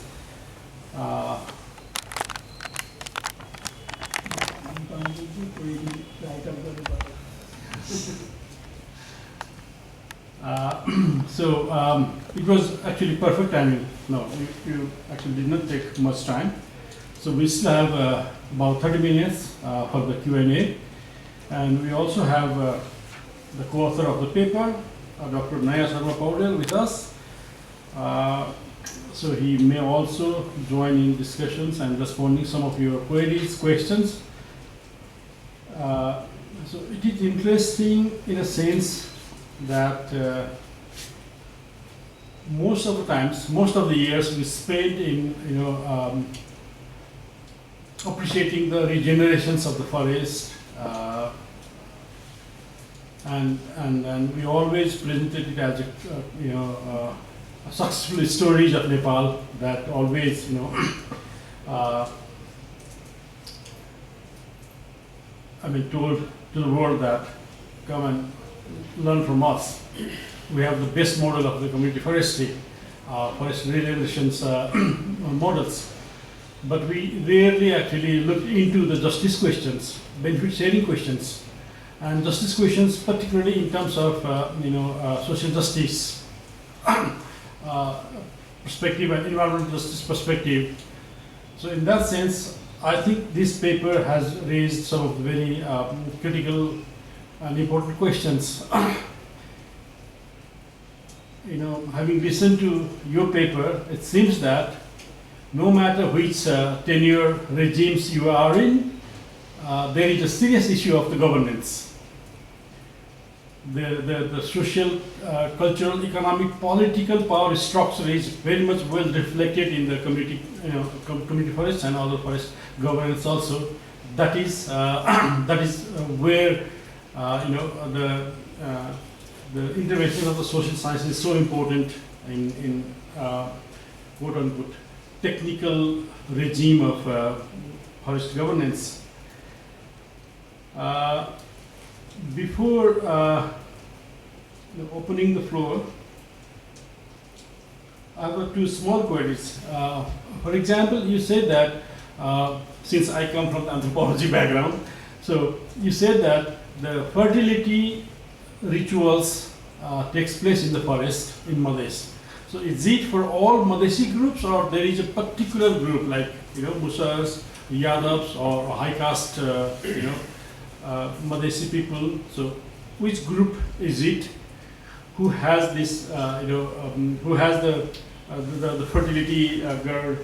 It was actually perfect timing. No, you actually did not take much time. So we still have about 30 minutes for the Q&A. And we also have the co-author of the paper, Dr. Naya Sharma Paudel, with us. So he may also join in discussions and responding some of your queries, questions. So it is interesting in a sense that most of the years we spend in appreciating the regenerations of the forest, and we always presented it as a successful stories of Nepal that always told to the world that come and learn from us. We have the best model of the community forestry, forest relations models. But we rarely actually look into the justice questions, benefit sharing questions, and justice questions, particularly in terms of social justice perspective and environmental justice perspective. So in that sense, I think this paper has raised some of the very critical and important questions. Having listened to your paper, it seems that no matter which tenure regimes you are in, there is a serious issue of the governance. The social, cultural, economic, political power structure is very much well reflected in the community, community forests and other forest governance also. That is where the intervention of the social science is so important in quote unquote technical regime of forest governance. Before opening the floor, I have 2 small queries. For example, you said that, since I come from the anthropology background, so you said that the fertility rituals takes place in the forest in Madhes. So is it for all Madhesi groups, or there is a particular group like Musars, Yadavs, or high caste Madhesi people? So which group is it who has this, who has the fertility girl,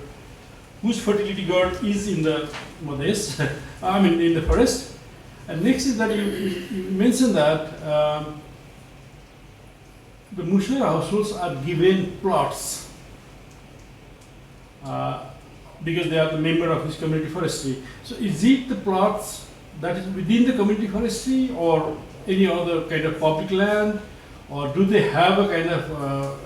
whose fertility girl is in the Madhes, I mean in the forest. And next is that you mentioned that the Mushar households are given plots because they are the member of this community forestry. So is it the plots that is within the community forestry or any other kind of public land, or do they have a kind of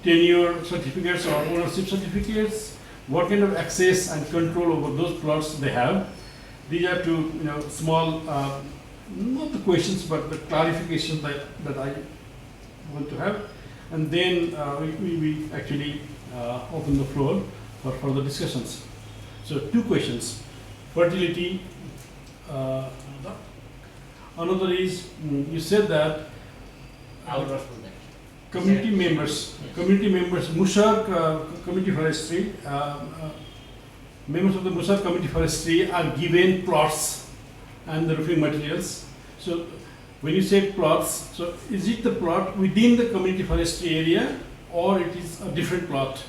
tenure certificates or ownership certificates? What kind of access and control over those plots they have? These are two, small, not the questions, but the clarification that I want to have. And then we actually open the floor for further discussions. So 2 questions. Fertility. Another is, you said that community members, Mushar Community Forestry, members of the Mushar Community Forestry are given plots and the roofing materials. So when you say plots, so is it the plot within the community forestry area or it is a different plot?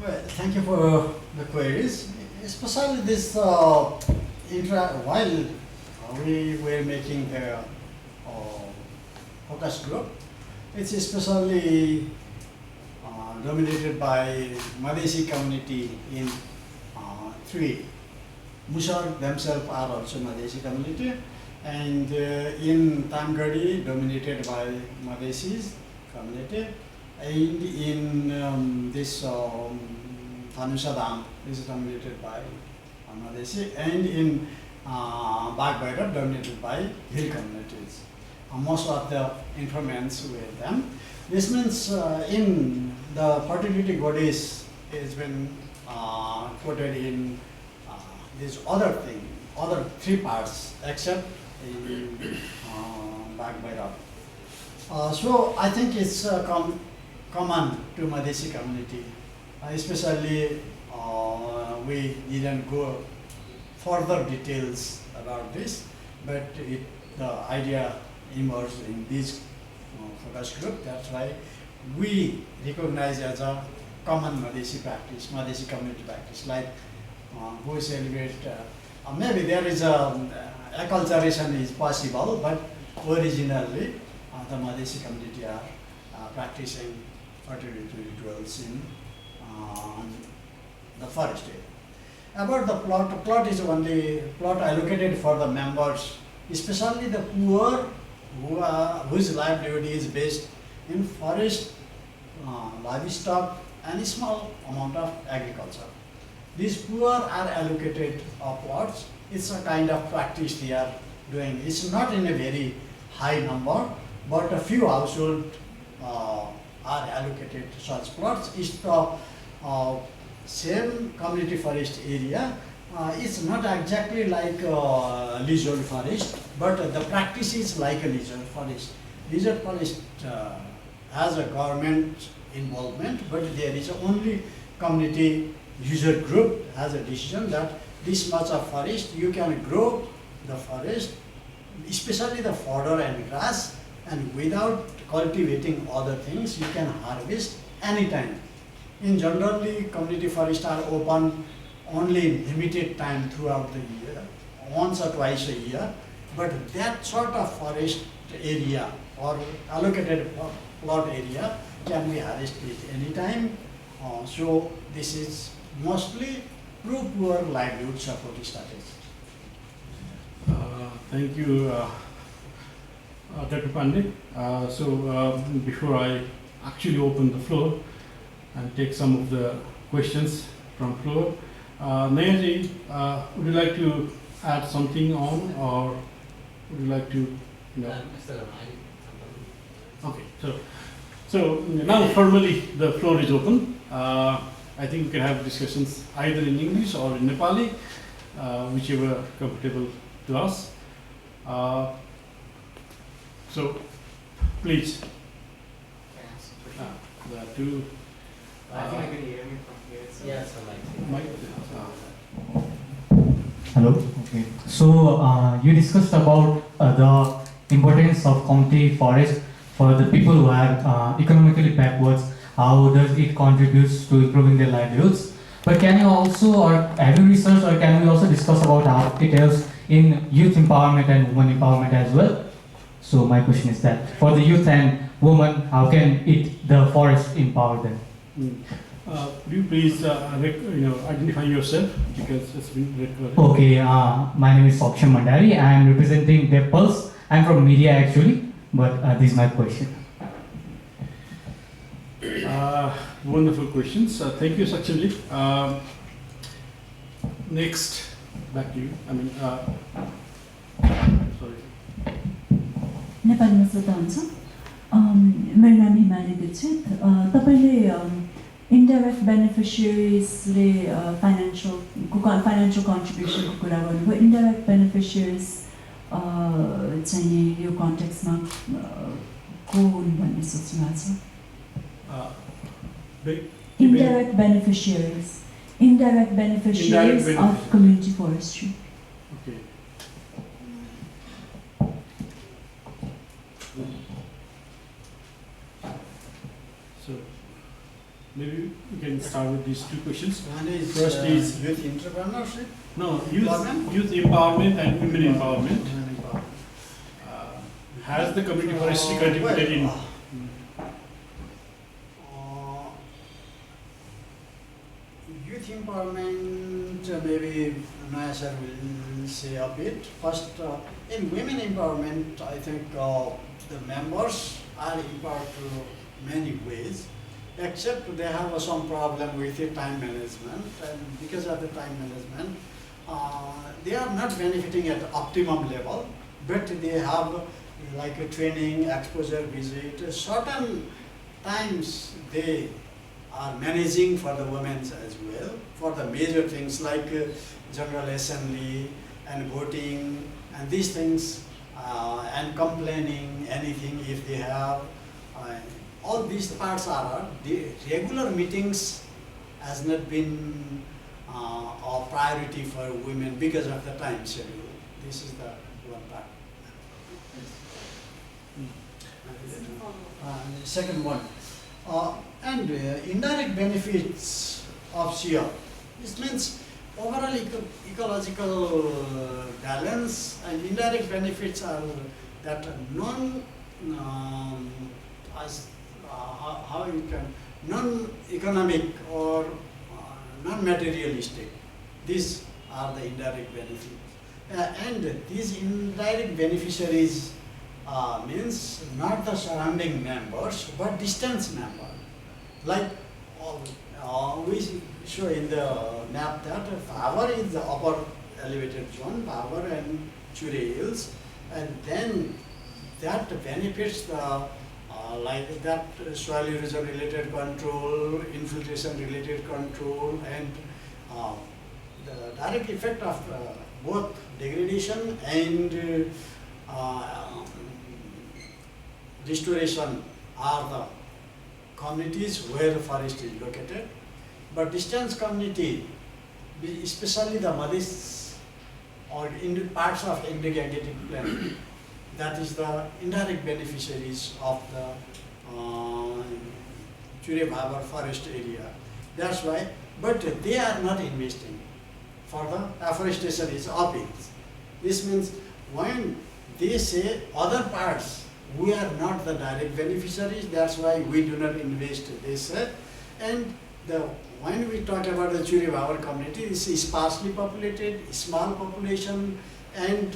Well, thank you for the queries, especially this while we were making the focus group, it's especially dominated by Madhesi community in 3. Mushar themselves are also Madhesi community, and in Tamgadi dominated by Madhesis community, and in this Thanusadam is dominated by Madhesi, and in Bagbaira dominated by hill communities. Most of the informants were them. This means in the fertility goddess has been quoted in this other 3 parts except in Bagbaira. So I think it's common to Madhesi community, especially we didn't go further details about this, but the idea emerged in this focus group. That's why we recognize as a common Madhesi practice, Madhesi community practice, like we celebrate, maybe there is acculturation is possible, but originally the Madhesi community are practicing fertility rituals in the forest area. About the plot is only plot allocated for the members, especially the poor whose livelihood is based in forest, livestock and small amount of agriculture. These poor are allocated plots. It's a kind of practice they are doing. It's not in a very high number, but a few households are allocated such plots. It's the same community forest area. It's not exactly like leisure forest, but the practice is like a leisure forest. Leisure forest has a government involvement, but there is only community user group has a decision that this much of forest you can grow the forest, especially the fodder and grass, and without cultivating other things you can harvest anytime. In generally, community forests are open only in limited time throughout the year, once or twice a year, but that sort of forest area or allocated plot area can be harvested anytime. So this is mostly poor livelihood support strategy. Thank you, Dr. Pandey. Before I actually open the floor and take some of the questions from floor, Nayaji, would you like to add something on, or would you like to, Okay, so now formally the floor is open. I think we can have discussions either in English or in Nepali, whichever comfortable to us. So please. The two. I think I can hear me from here. So Yes, I like mic. Hello. Okay. So you discussed about the importance of community forest for the people who are economically backwards. How does it contributes to improving their livelihoods? But can you also, or have you researched, or can we also discuss about how it helps in youth empowerment and women empowerment as well? So my question is that for the youth and women, how can the forest empower them? Could you please identify yourself because it's been recorded. Okay, my name is Saksham Mandari. I am representing Pulse. I'm from media actually, but this is my question. Wonderful questions. Thank you, Sakshimji. Next, back to you. Sorry. नेपालीमा सोध्दा हुन्छ मेरो नाम हिमाली दीक्षित तपाईले indirect बेनिफिसियरिजले financial कन्ट्रिब्युसनको कुरा गर्नुभयो indirect बेनिफिसियरिज चाहिँ यो कन्टेक्स्टमा को हुन् भन्ने सोच्नु भएको छ indirect beneficiaries of community forestry Okay. So maybe we can start with these two questions. One is First is youth entrepreneurship. no Empowerment? youth empowerment and women empowerment. Women empowerment. Has the community forestry contributed in? Youth empowerment, maybe Naya sir will say a bit. First, in women empowerment, I think the members are empowered through many ways, except they have some problem with the time management, and because of the time management, they are not benefiting at optimum level, but they have like a training, exposure visit, certain times they are managing for the women as well, for the major things like General Assembly and voting and these things, and complaining, anything if they have. All these parts are, the regular meetings has not been a priority for women because of the time schedule. This is the one part. The second one. And indirect benefits of SEA. This means overall ecological balance, and indirect benefits are that non-economic or non-materialistic. These are the indirect benefits. And these indirect beneficiaries means not the surrounding members, but distance members. Like we show in the map that Bhabur is the upper elevated zone, Bhabur and Churi Hills, and then that benefits the like that soil erosion related control, infiltration related control, and the direct effect of both degradation and restoration are the communities where the forest is located. But distance community, especially the Madhis or in parts of Indo-Gangetic Plain, that is the indirect beneficiaries of the Churi Bhabur forest area. That's why, but they are not investing. For the afforestation is obvious. This means when they say other parts, we are not the direct beneficiaries, that's why we do not invest, they said. And when we talk about the Churi Bhabur community, this is sparsely populated, small population, and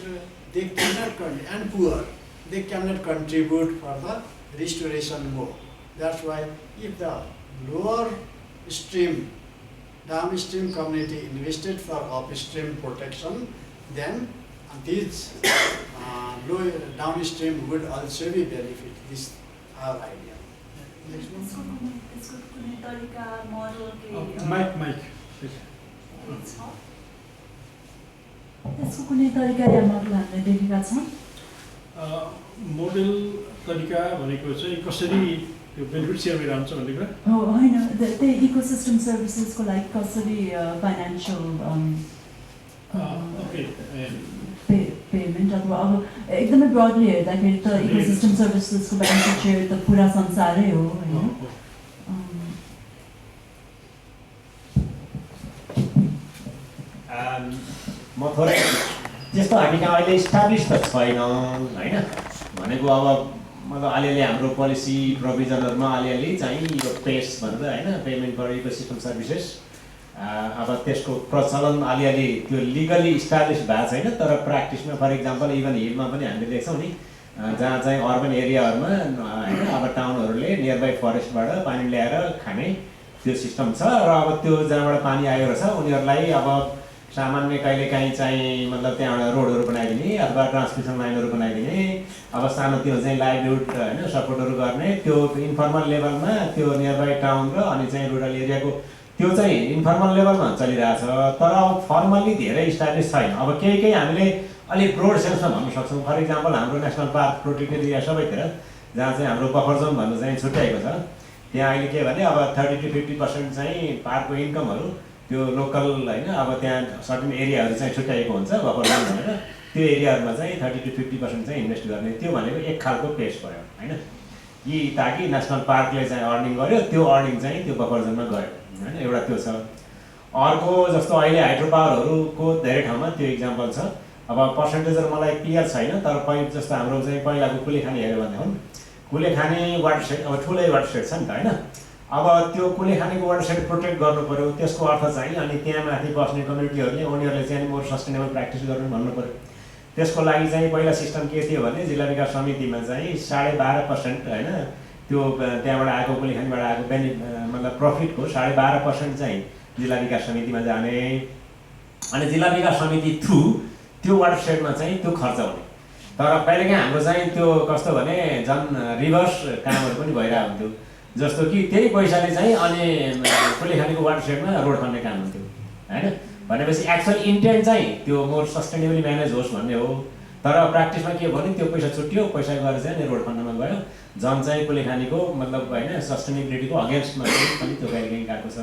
they cannot, and poor, they cannot contribute for the restoration more. That's why if the lower stream, downstream community invested for upstream protection, then these low downstream would also be benefit. This is our idea. Next one. यसको कुनै तरिका model Mike. यसको कुनै तरिका या model हामीले देखेका छौँ मोडल तरिका भनेको चाहिँ कसरी त्यो बेनिफिट सेयर भइरहन्छ भन्ने कुरा होइन त्यही इकोसिस्टम सर्भिसेसको लागि कसरी फाइनेन्सियल Okay. पेमेन्ट अथवा अब एकदमै ब्रडली हेर्दाखेरि त इकोसिस्टम सर्भिसेसको बेनिफिसियरी त पुरा संसारै हो होइन म थोरै त्यस्तो हामी कहाँ अहिले इस्टाब्लिस त छैनौँ होइन भनेको अब मतलब अलिअलि हाम्रो पोलिसी प्रोभिजनहरूमा अलिअलि चाहिँ यो पेस भनेर होइन पेमेन्ट फर इकोसिस्टम सर्भिसेस अब त्यसको प्रचलन अलिअलि त्यो लिगली इस्टाब्लिस भएको छैन तर प्र्याक्टिसमा फर इक्जाम्पल इभन हिलमा पनि हामीले देख्छौँ नि जहाँ चाहिँ अर्बन एरियाहरूमा होइन अब टाउनहरूले नियरबाई फरेस्टबाट पानी ल्याएर खाने त्यो सिस्टम छ र अब त्यो जहाँबाट पानी आएको रहेछ उनीहरूलाई अब सामान्य कहिलेकाहीँ चाहिँ मतलब त्यहाँबाट रोडहरू बनाइदिने अथवा ट्रान्समिसन लाइनहरू बनाइदिने अब सानोतिनो चाहिँ लाइभलीहुड होइन सपोर्टहरू गर्ने त्यो इन्फर्मल लेभलमा त्यो नियरबाई टाउन र अनि चाहिँ रुरल एरियाको त्यो चाहिँ इन्फर्मल लेभलमा चलिरहेछ तर अब फर्मल्ली धेरै इस्टाब्लिस छैन अब केही हामीले अलिक ब्रोड सेन्समा भन्न सक्छौँ फर इक्जाम्पल हाम्रो नेसनल पार्क प्रोटेक्टेड एरिया सबैतिर जहाँ चाहिँ हाम्रो बफर जोन भन्नु चाहिँ छुट्याएको छ त्यहाँ अहिले के भने अब 30 to 50% चाहिँ पार्कको इन्कमहरू त्यो लोकल होइन अब त्यहाँ सर्टेन एरियाहरू चाहिँ छुट्याएको हुन्छ बफर जोन भनेर त्यो एरियाहरूमा चाहिँ 30 to 50% चाहिँ इन्भेस्ट गर्ने त्यो भनेको एक खालको पेस भयो होइन यी ताकि नेसनल पार्कले चाहिँ अर्निङ गर्यो त्यो अर्निङ चाहिँ त्यो बफर जोनमा गयो होइन एउटा त्यो छ अर्को जस्तो अहिले हाइड्रो पावरहरूको धेरै ठाउँमा त्यो इक्जाम्पल छ अब पर्सेन्टेजहरू मलाई क्लियर छैन तर जस्तो हाम्रो चाहिँ पहिलाको कुलेखानी हेऱ्यो भनेदेखि कुलेखानी वाटरसेड अब ठुलै वाटरसेड छ नि त होइन अब त्यो कुलेखानीको वाटरसेड प्रोटेक्ट गर्नु पऱ्यो त्यसको अर्थ चाहिँ अनि त्यहाँ माथि बस्ने कम्युनिटीहरूले उनीहरूले चाहिँ मोर सस्टेनेबल प्र्याक्टिस गर्नु भन्नु पऱ्यो त्यसको लागि चाहिँ पहिला सिस्टम के थियो भने जिल्ला विकास समितिमा चाहिँ 12.5% होइन त्यो त्यहाँबाट आएको कुलेखानीबाट आएको मतलब प्रफिटको 12.5% चाहिँ जिल्ला विकास समितिमा जाने अनि जिल्ला विकास समिति थ्रु त्यो वाटरसेडमा चाहिँ त्यो खर्च हुने तर कहिलेकाहीँ हाम्रो चाहिँ त्यो कस्तो भने झन् रिभर्स कामहरू पनि भइरहेको हुन्थ्यो जस्तो कि त्यही पैसाले चाहिँ अनि कुलेखानीको वाटरसेडमा रोड खन्ने काम हुन्थ्यो होइन भनेपछि एक्चुअल इन्टेन्ट चाहिँ त्यो मोर सस्टेनेबली म्यानेज होस् भन्ने हो तर प्र्याक्टिसमा के भने त्यो पैसा छुट्यो पैसा गएर चाहिँ अनि रोड खन्नमा गयो झन् चाहिँ कुलेखानीको मतलब होइन सस्टेनेबिलिटीको अगेन्स्टमा पनि त्यो कहिलेकाहीँ गएको छ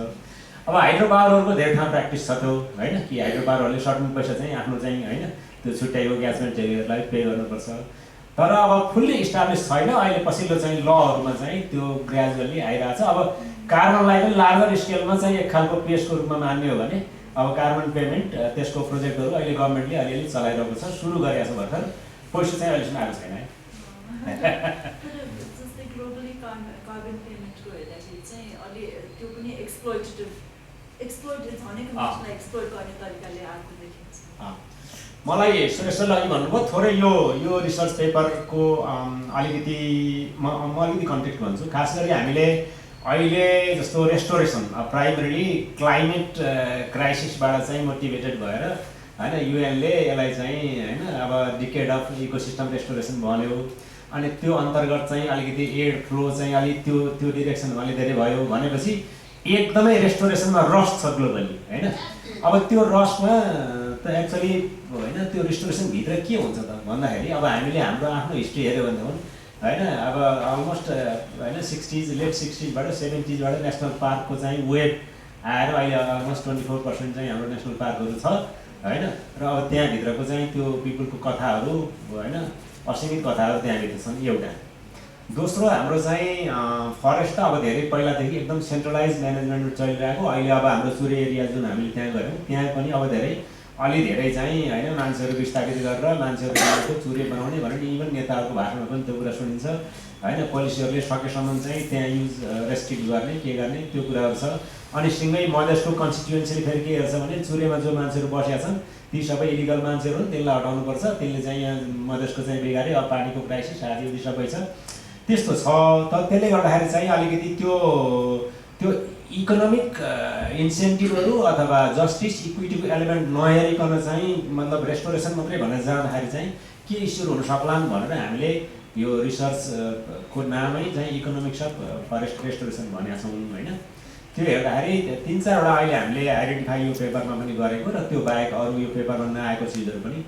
अब हाइड्रो पावरहरूको धेरै ठाउँ प्र्याक्टिस छ त्यो होइन कि हाइड्रो पावरहरूले सर्टन पैसा चाहिँ आफ्नो चाहिँ होइन त्यो छुट्याएको ग्यासमेन्टहरूलाई पे गर्नुपर्छ तर अब फुल्ली इस्टाब्लिस छैन अहिले पछिल्लो चाहिँ लहरूमा चाहिँ त्यो ग्रेजुअली आइरहेछ अब कार्बनलाई पनि लार्जर स्केलमा चाहिँ एक खालको पेसको रूपमा मान्ने हो भने अब कार्बन पेमेन्ट त्यसको प्रोजेक्टहरू अहिले गभर्मेन्टले अलिअलि चलाइरहेको छ सुरु गरेको छ भर्खर पैसा चाहिँ अहिलेसम्म आएको छैन जस्तै ग्लोबली कार्बन पेमेन्टको हेर्दाखेरि चाहिँ अलि त्यो पनि एक्सप्लोइट झनै कमिसनलाई एक्सप्लोइट गर्ने तरिकाले आएको देखिन्छ मलाई सुरेशले अघि भन्नुभयो थोरै यो रिसर्च पेपरको अलिकति म अलिकति कन्टेक्स्ट भन्छु खास गरी हामीले अहिले जस्तो रेस्टोरेसन प्राइमरीली क्लाइमेट क्राइसिसबाट चाहिँ मोटिभेटेड भएर होइन युएनले यसलाई चाहिँ होइन अब डिकेड अफ इकोसिस्टम रेस्टोरेसन भन्यो अनि त्यो अन्तर्गत चाहिँ अलिकति एड फ्लो चाहिँ अलिक त्यो डिरेक्सनमा अलिक धेरै भयो भनेपछि एकदमै रेस्टोरेसनमा रस छ ग्लोबली होइन अब त्यो रसमा त एक्चुअली होइन त्यो रेस्टोरेसनभित्र के हुन्छ त भन्दाखेरि अब हामीले हाम्रो आफ्नो हिस्ट्री हेऱ्यो भने होइन अब अलमोस्ट होइन 60s लेट 60sबाट 70sबाट नेसनल पार्कको चाहिँ वेब आएर अहिले अलमोस्ट 24% चाहिँ हाम्रो नेसनल पार्कहरू छ होइन र अब त्यहाँभित्रको चाहिँ त्यो पिपुलको कथाहरू होइन असीमित कथाहरू त्यहाँभित्र छन् एउटा दोस्रो हाम्रो चाहिँ फरेस्ट त अब धेरै पहिलादेखि एकदम सेन्ट्रलाइज म्यानेजमेन्ट चलिरहेको अहिले अब हाम्रो चुरे एरिया जुन हामीले त्यहाँ गयौँ त्यहाँ पनि अब अलि धेरै चाहिँ होइन मान्छेहरू विस्थापित गरेर मान्छेहरूको चुरे बनाउने भनेर इभन नेताहरूको भाषणमा पनि त्यो कुरा सुनिन्छ होइन पोलिसीहरूले सकेसम्म चाहिँ त्यहाँ युज रेस्ट्रिक्ट गर्ने के गर्ने त्यो कुराहरू छ अनि सँगै मधेसको कन्स्टिट्युएन्सीले फेरि के गर्छ भने चुरेमा जो मान्छेहरू बसेका छन् ती सबै इलिगल मान्छेहरू त्यसलाई हटाउनुपर्छ त्यसले चाहिँ यहाँ मधेसको चाहिँ बिगारे अब पानीको क्राइसिस आदि सबै छ त्यस्तो छ तर त्यसले गर्दाखेरि चाहिँ अलिकति त्यो इकोनोमिक इन्सेन्टिभहरू अथवा जस्टिस इक्विटीको एलिमेन्ट नहेरिकन चाहिँ मतलब रेस्टोरेसन मात्रै भनेर जाँदाखेरि चाहिँ के इस्युहरू हुन सक्लान् भनेर हामीले यो रिसर्चको नामै चाहिँ इकोनोमिक्स अफ फरेस्ट रेस्टोरेसन भनेका छौँ होइन त्यो हेर्दाखेरि 3-4वटा अहिले हामीले आइडेन्टिफाई यो पेपरमा पनि गरेको र त्यो बाहेक अरू यो पेपरमा नआएको चिजहरू पनि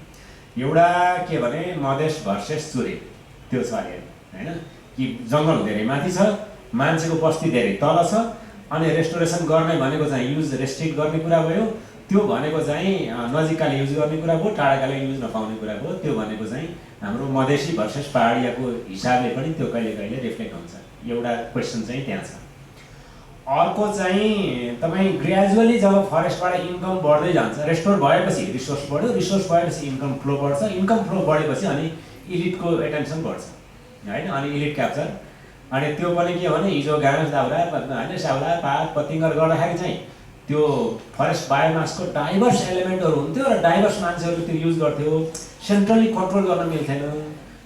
एउटा के भने मधेस भर्सेस चुरे त्यो छ अरे होइन कि जङ्गल धेरै माथि छ मान्छेको बस्ती धेरै तल छ अनि रेस्टोरेसन गर्ने भनेको चाहिँ युज रेस्ट्रिक्ट गर्ने कुरा भयो त्यो भनेको चाहिँ नजिककाले युज गर्ने कुरा भयो, टाढाकाले युज नपाउने कुरा भयो। त्यो भनेको चाहिँ हाम्रो मधेसी भर्सेस पहाडियाको हिसाबले पनि त्यो कहिले कहिले रिफ्लेक्ट हुन्छ। एउटा क्वेसन चाहिँ त्यहाँ छ। अर्को चाहिँ तपाईँ ग्रेजुअली जब फरेस्टबाट इन्कम बढ्दै जान्छ, रेस्टोर भएपछि रिसोर्स बढ्यो, रिसोर्स भएपछि इन्कम फ्लो बढ्छ, इन्कम फ्लो बढेपछि अनि इलिटको एटेन्सन बढ्छ होइन, अनि इलिट क्याप्चर। अनि त्यो पनि के हो भने हिजो घाँस दाउरा होइन स्याउला पात पतिङ्गर गर्दाखेरि चाहिँ त्यो फरेस्ट बायोमासको डाइभर्स एलिमेन्टहरू हुन्थ्यो र डाइभर्स मान्छेहरूले त्यो युज गर्थ्यो, सेन्ट्रली कन्ट्रोल गर्न मिल्थेन।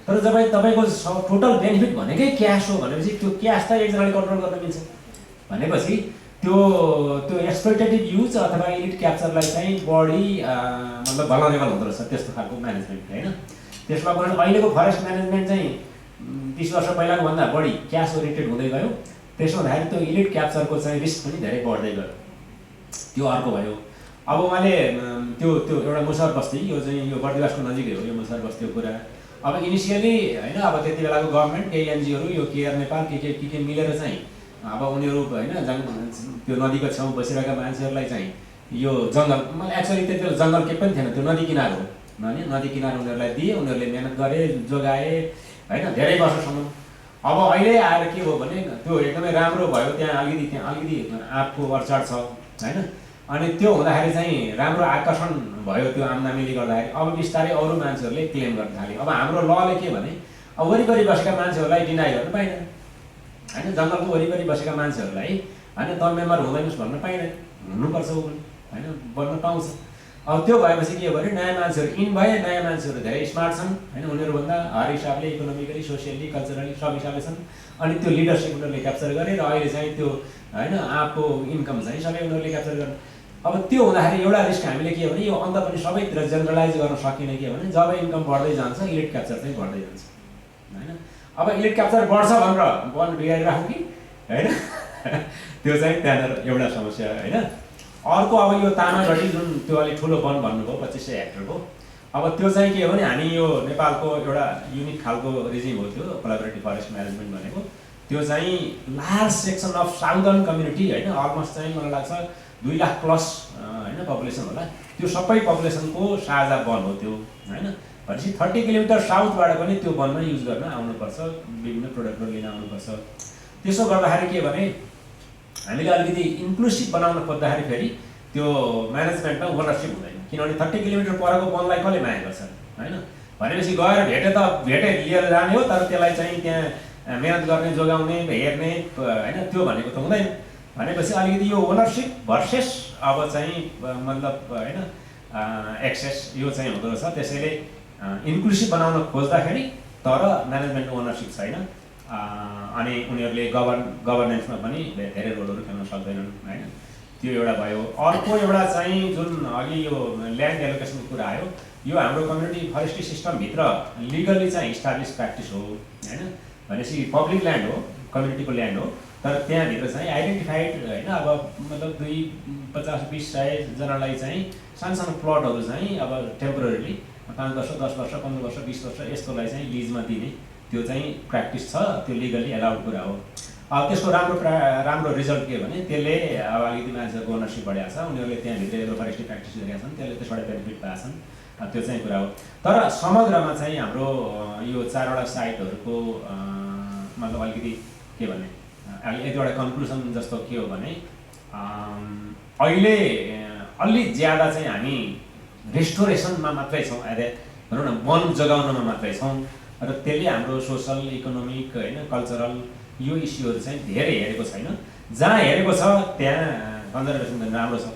तर जब तपाईँको टोटल बेनिफिट भनेकै क्यास हो भनेपछि त्यो क्यास त एकजनाले कन्ट्रोल गर्न मिल्छ भनेपछि त्यो एक्सप्लोइटेटिभ युज अथवा इलिट क्याप्चरलाई चाहिँ बढी मतलब भलरेबल हुँदो रहेछ त्यस्तो खालको म्यानेजमेन्ट होइन। त्यसमा पनि अहिलेको फरेस्ट म्यानेजमेन्ट चाहिँ 20 वर्ष पहिलाको भन्दा बढी क्यास ओरिएन्टेड हुँदै गयो। त्यसो हुँदाखेरि त्यो इलिट क्याप्चरको चाहिँ रिस्क पनि धेरै बढ्दै गयो। त्यो अर्को भयो। अब मैले त्यो एउटा मुसहर बस्ती, यो चाहिँ यो बर्दिवासको नजिकै हो यो मुसहर बस्तीको कुरा। अब इनिसियली होइन अब त्यति बेलाको गभर्मेन्ट केही एनजिओहरू यो केयर नेपाल के मिलेर चाहिँ अब उनीहरू होइन त्यो नदीको छेउ बसिरहेका मान्छेहरूलाई चाहिँ यो जङ्गल, मैले एक्चुअली त्यति बेला जङ्गल केही पनि थिएन, त्यो नदी किनार हो होइन, नदी किनार उनीहरूलाई दिए, उनीहरूले मेहनत गरे, जोगाए होइन धेरै वर्षसम्म। अब अहिले आएर के हो भने त्यो एकदमै राम्रो भयो, त्यहाँ अलिकति आँपको अर्चाड छ होइन। अनि त्यो हुँदाखेरि चाहिँ राम्रो आकर्षण भयो त्यो आम्दानीले गर्दाखेरि। अब बिस्तारै अरू मान्छेहरूले क्लेम गर्न थाल्यो। अब हाम्रो लले के भने अब वरिपरि बसेका मान्छेहरूलाई डिनाइ गर्न पाइँदैन होइन, जङ्गलको वरिपरि बसेका मान्छेहरूलाई होइन त मेम्बर हुँदैनस् भन्न पाइँदैन, हुनुपर्छ ऊ पनि होइन, बन्न पाउँछ। अब त्यो भएपछि के हो भने नयाँ मान्छेहरू इन भए, नयाँ मान्छेहरू धेरै स्मार्ट छन् होइन, उनीहरूभन्दा हर हिसाबले इकोनोमिकली सोसियली कल्चरली सब हिसाबले छन्। अनि त्यो लिडरसिप उनीहरूले क्याप्चर गरे र अहिले चाहिँ त्यो होइन आँपको इन्कम चाहिँ सबै उनीहरूले क्याप्चर गर्ने। अब त्यो हुँदाखेरि एउटा रिस्क हामीले के भने यो अन्त पनि सबैतिर जेनरलाइज गर्न सकिने के भने जब इन्कम बढ्दै जान्छ इलिट क्याप्चर चाहिँ बढ्दै जान्छ होइन। अब इलिट क्याप्चर बढ्छ भनेर वन बिगारिराखौँ कि होइन त्यो चाहिँ त्यहाँनिर एउटा समस्या होइन। अर्को अब यो तामागढी जुन त्यो अलिक ठुलो वन भन्नुभयो 2500 हेक्टरको, अब त्यो चाहिँ के हो भने हामी यो नेपालको एउटा युनिक खालको रिजिम हो त्यो कोलाबोरेटिभ फरेस्ट म्यानेजमेन्ट भनेको। त्यो चाहिँ large section of southern community होइन, अलमोस्ट चाहिँ मलाई लाग्छ 2 लाख प्लस होइन पपुलेसन होला, त्यो सबै पपुलेसनको साझा वन हो त्यो होइन। भनेपछि 30 किलोमिटर साउथबाट पनि त्यो वनमा युज गर्न आउनुपर्छ, विभिन्न प्रोडक्टहरू लिन आउनुपर्छ। त्यसो गर्दाखेरि के भने हामीले अलिकति इन्क्लुसिभ बनाउन खोज्दाखेरि फेरि त्यो म्यानेजमेन्टमा ओनरसिप हुँदैन, किनभने 30 किलोमिटर परको वनलाई कसले माया गर्छ होइन। भनेपछि गएर भेटे लिएर जाने हो, तर त्यसलाई चाहिँ त्यहाँ मेहनत गर्ने, जोगाउने, हेर्ने होइन त्यो भनेको त हुँदैन। भनेपछि अलिकति यो ओनरसिप भर्सेस अब चाहिँ मतलब होइन एक्सेस यो चाहिँ हुँदो रहेछ। त्यसैले इन्क्लुसिभ बनाउन खोज्दाखेरि तर म्यानेजमेन्ट ओनरसिप छैन अनि उनीहरूले गभर्नेन्समा पनि धेरै रोलहरू खेल्न सक्दैनन् होइन। त्यो एउटा भयो। अर्को एउटा चाहिँ जुन अघि यो ल्यान्ड एलोकेसनको कुरा आयो, यो हाम्रो कम्युनिटी फरेस्ट्री सिस्टमभित्र लिगली चाहिँ इस्टाब्लिस प्र्याक्टिस हो होइन। भनेपछि पब्लिक ल्यान्ड हो, कम्युनिटीको ल्यान्ड हो, तर त्यहाँभित्र चाहिँ आइडेन्टिफाइड होइन अब मतलब 2, 50, 20, 100 जनालाई चाहिँ सानो सानो प्लटहरू चाहिँ अब टेम्पोररीली 5 वर्ष, 10 वर्ष, 15 वर्ष, 20 वर्ष यस्तोलाई चाहिँ लिजमा दिने त्यो चाहिँ प्र्याक्टिस छ, त्यो लिगली एलाउड कुरा हो। त्यसको राम्रो रिजल्ट के भने त्यसले अब अलिकति मान्छेहरूको ओनरसिप बढाएको छ, उनीहरूले त्यहाँभित्र एग्रो फरेस्ट्री प्र्याक्टिस गरेका छन्, त्यसले त्यसबाट बेनिफिट पाएका छन्, त्यो चाहिँ कुरा हो। तर समग्रमा चाहिँ हाम्रो यो 4वटा साइटहरूको मतलब अलिकति के भने एक दुईवटा कन्क्लुजन जस्तो के हो भने अहिले अलि ज्यादा चाहिँ हामी रेस्टोरेसनमा मात्रै छौँ, भनौँ न वन जोगाउनमा मात्रै छौँ र त्यसले हाम्रो सोसल इकोनोमिक होइन कल्चरल यो इस्युहरू चाहिँ धेरै हेरेको छैन। जहाँ हेरेको छ त्यहाँ कन्जर्भेसन पनि राम्रो छ,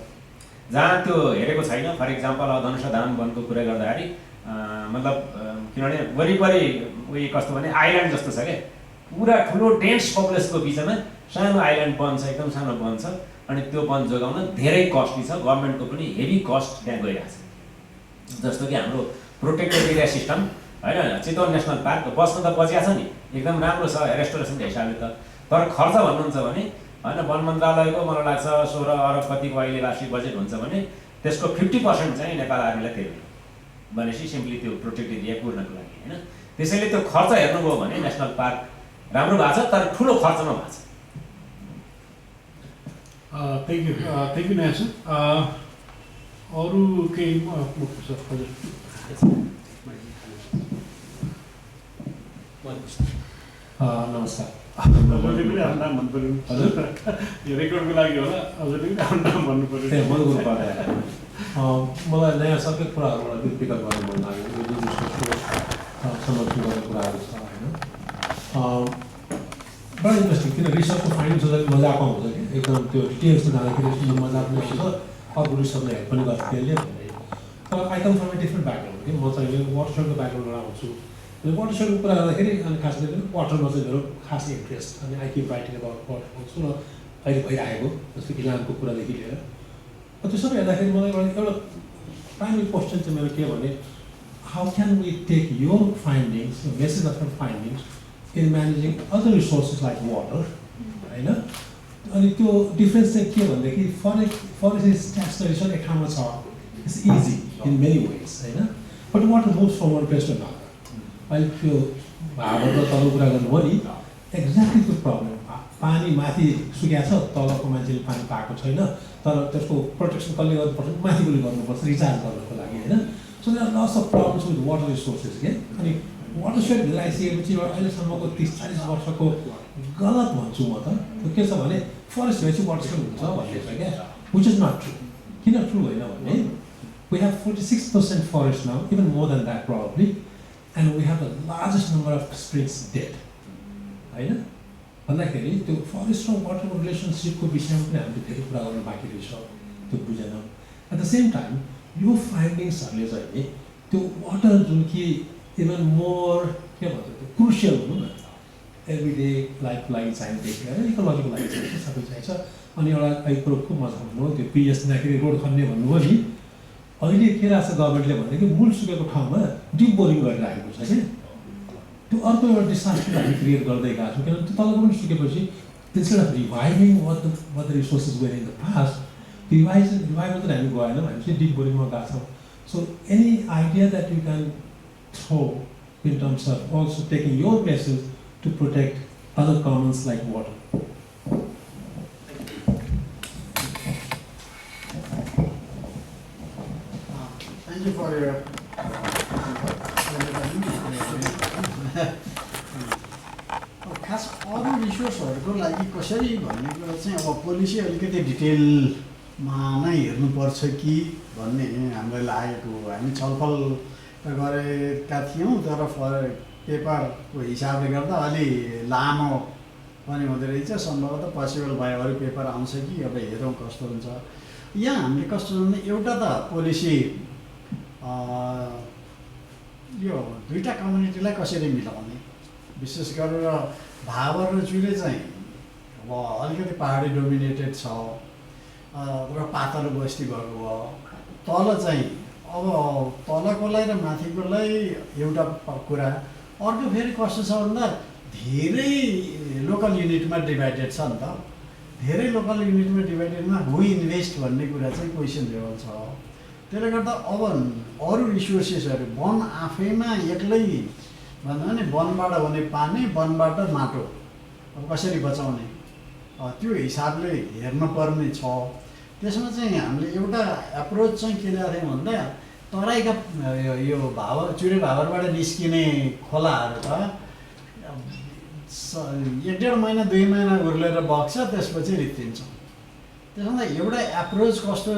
जहाँ त्यो हेरेको छैन फर इक्जाम्पल धनुषधाम वनको कुरा गर्दाखेरि मतलब किनभने वरिपरि उयो कस्तो भने आइल्यान्ड जस्तो छ क्या, पुरा ठुलो डेन्स पपुलेसनको बिचमा सानो आइल्यान्ड वन छ, एकदम सानो वन छ अनि त्यो वन जोगाउन धेरै कस्टली छ, गभर्मेन्टको पनि हेभी कस्ट त्यहाँ गइरहेको छ। जस्तो कि हाम्रो प्रोटेक्टेड एरिया सिस्टम होइन, चितवन नेसनल पार्क बस्न त बचिया छ नि, एकदम राम्रो छ रेस्टोरेसनको हिसाबले त, तर खर्च भन्नुहुन्छ भने होइन वन मन्त्रालयको मलाई लाग्छ 16 अरब कतिको अहिले वार्षिक बजेट हुन्छ भने त्यसको 50% चाहिँ नेपाल आर्मीलाई तिर्ने भनेपछि सिम्पली त्यो प्रोटेक्टेड एरिया पुर्नको लागि होइन। त्यसैले त्यो खर्च हेर्नुभयो भने नेसनल पार्क राम्रो भएको छ, तर ठुलो खर्चमा भएको छ। Thank you, Nancy. अरू केही नमस्कार। हजुरले पनि आफ्नो नाम भन्नु पऱ्यो हजुर यो रेकर्डको लागि होला हजुरले पनि आफ्नो नाम भन्नु पऱ्यो मलाई नयाँ सबै कुराहरूबाट पनि पिकअप गर्न मन लाग्यो यो जुन संरक्षण गर्ने कुराहरू छ होइन बडा इन्ट्रेस्टिङ किन रिसर्चको फाइन्डिङ्स चाहिँ मजाको हुन्छ कि एकदम त्यो डिटेल्समा जाँदाखेरि एकदम मजाको नै हुन्छ अर्को रिसर्चलाई हेल्प पनि गर्छ त्यसले तर I come from a different background कि म चाहिँ वाटरसेडको ब्याकग्राउन्डबाट आउँछु अनि वाटरसेडको कुरा गर्दाखेरि अनि खास गरी वाटरमा चाहिँ मेरो खास इन्ट्रेस्ट अनि आई किप राइटिङ अबाउट वाटर आउँछु र अहिले भइरहेको जस्तो इलामको कुरादेखि लिएर त्यो सबै हेर्दाखेरि मलाई एउटा प्राइमरी क्वेसन चाहिँ मेरो के भने how can we take your findings message of your findings in managing other resources like water होइन अनि त्यो डिफ्रेन्स चाहिँ के भनेदेखि फरेस्ट ट्याक्स रिसोर्स एक ठाउँमा छ it's easy in many ways होइन but water moves from one place to another अहिले त्यो हावाबाट तल कुरा गर्नुभयो नि एक्ज्याक्टली त्यो प्रब्लम पानी माथि सुक्या छ तलको मान्छेले पानी पाएको छैन तर त्यसको प्रोटेक्सन कसले गर्नुपर्छ माथिकोले गर्नुपर्छ रिचार्ज गर्नको लागि होइन so there are lots of problems with water resources के अनि वाटरसेड भेर आइसकेपछि अहिलेसम्मको 30-40 वर्षको गलत भन्छु म त त्यो के छ भने फरेस्ट भएपछि वाटरसेड हुन्छ भन्ने छ क्या विच इज नट ट्रु किन ट्रु होइन भने we have 46% forest now even more than that probably and we have the largest number of springs dead होइन भन्दाखेरि त्यो फरेस्ट र वाटरको रिलेसनसिपको विषयमा पनि हामीले धेरै कुरा गर्नु बाँकी रहेछ त्यो बुझेनौँ एट द सेम टाइम यो फाइन्डिङ्सहरूले चाहिँ नि त्यो वाटर जुन कि इभन मोर के भन्छ त्यो क्रुसियल भनौँ न एभ्रिडे लाइफको लागि चाहिँदेखि होइन इकोलोजीको लागि चाहिन्छ सबै चाहिन्छ अनि एउटा कुरो खुब मजा भन्नुभयो त्यो पिएस दिँदाखेरि रोड खन्ने भन्नुभयो नि अहिले के रहेछ गभर्मेन्टले भनेदेखि मूल सुकेको ठाउँमा डिप बोरिङ गरिराखेको छ क्या त्यो अर्को एउटा डिसास्टर हामी क्रिएट गर्दै गएको छौँ किनभने त्यो तलको पनि सुकेपछि instead of reviving what the resources were in the past revival चाहिँ हामी गएनौँ हामी चाहिँ डिप बोरिङमा गएको छौँ so any idea that you can throw in terms of also taking your message to protect other commons like water Thank you for your खास अरू रिसोर्सहरूको लागि कसरी भन्ने कुरा चाहिँ अब पोलिसी अलिकति डिटेलमा नै हेर्नुपर्छ कि भन्ने हामीलाई लागेको हामी छलफल त गरेका थियौँ तर पेपरको हिसाबले गर्दा अलि लामो पनि हुँदो रहेछ सम्भवतः पोसिबल भए अरू पेपर आउँछ कि अब हेरौँ कस्तो हुन्छ यहाँ हामीले कस्तो भने एउटा त पोलिसी यो दुईवटा कम्युनिटीलाई कसरी मिलाउने विशेष गरेर भावर र चुरे चाहिँ अब अलिकति पहाडी डोमिनेटेड छ र पातलो बस्ती भएको भयो तल चाहिँ अब तलकोलाई र माथिकोलाई एउटा कुरा अर्को फेरि कस्तो छ भन्दा धेरै लोकल युनिटमा डिभाइडेड छ नि त धेरै लोकल युनिटमा डिभाइडेडमा हु इन्भेस्ट भन्ने कुरा चाहिँ क्वेसन लेभल छ त्यसले गर्दा अब अरू रिसोर्सेसहरू वन आफैमा एक्लै भन्दा नि वनबाट हुने पानी वनबाट माटो अब कसरी बचाउने त्यो हिसाबले हेर्नुपर्ने छ त्यसमा चाहिँ हामीले एउटा एप्रोच चाहिँ के ल्याएको थियौँ भन्दा तराईका यो भावर चुरे भावरबाट निस्किने खोलाहरू त 1.5 महिना 2 महिना उर्लेर बग्छ त्यसपछि रित्तिन्छ त्यसमा एउटा एप्रोच कस्तो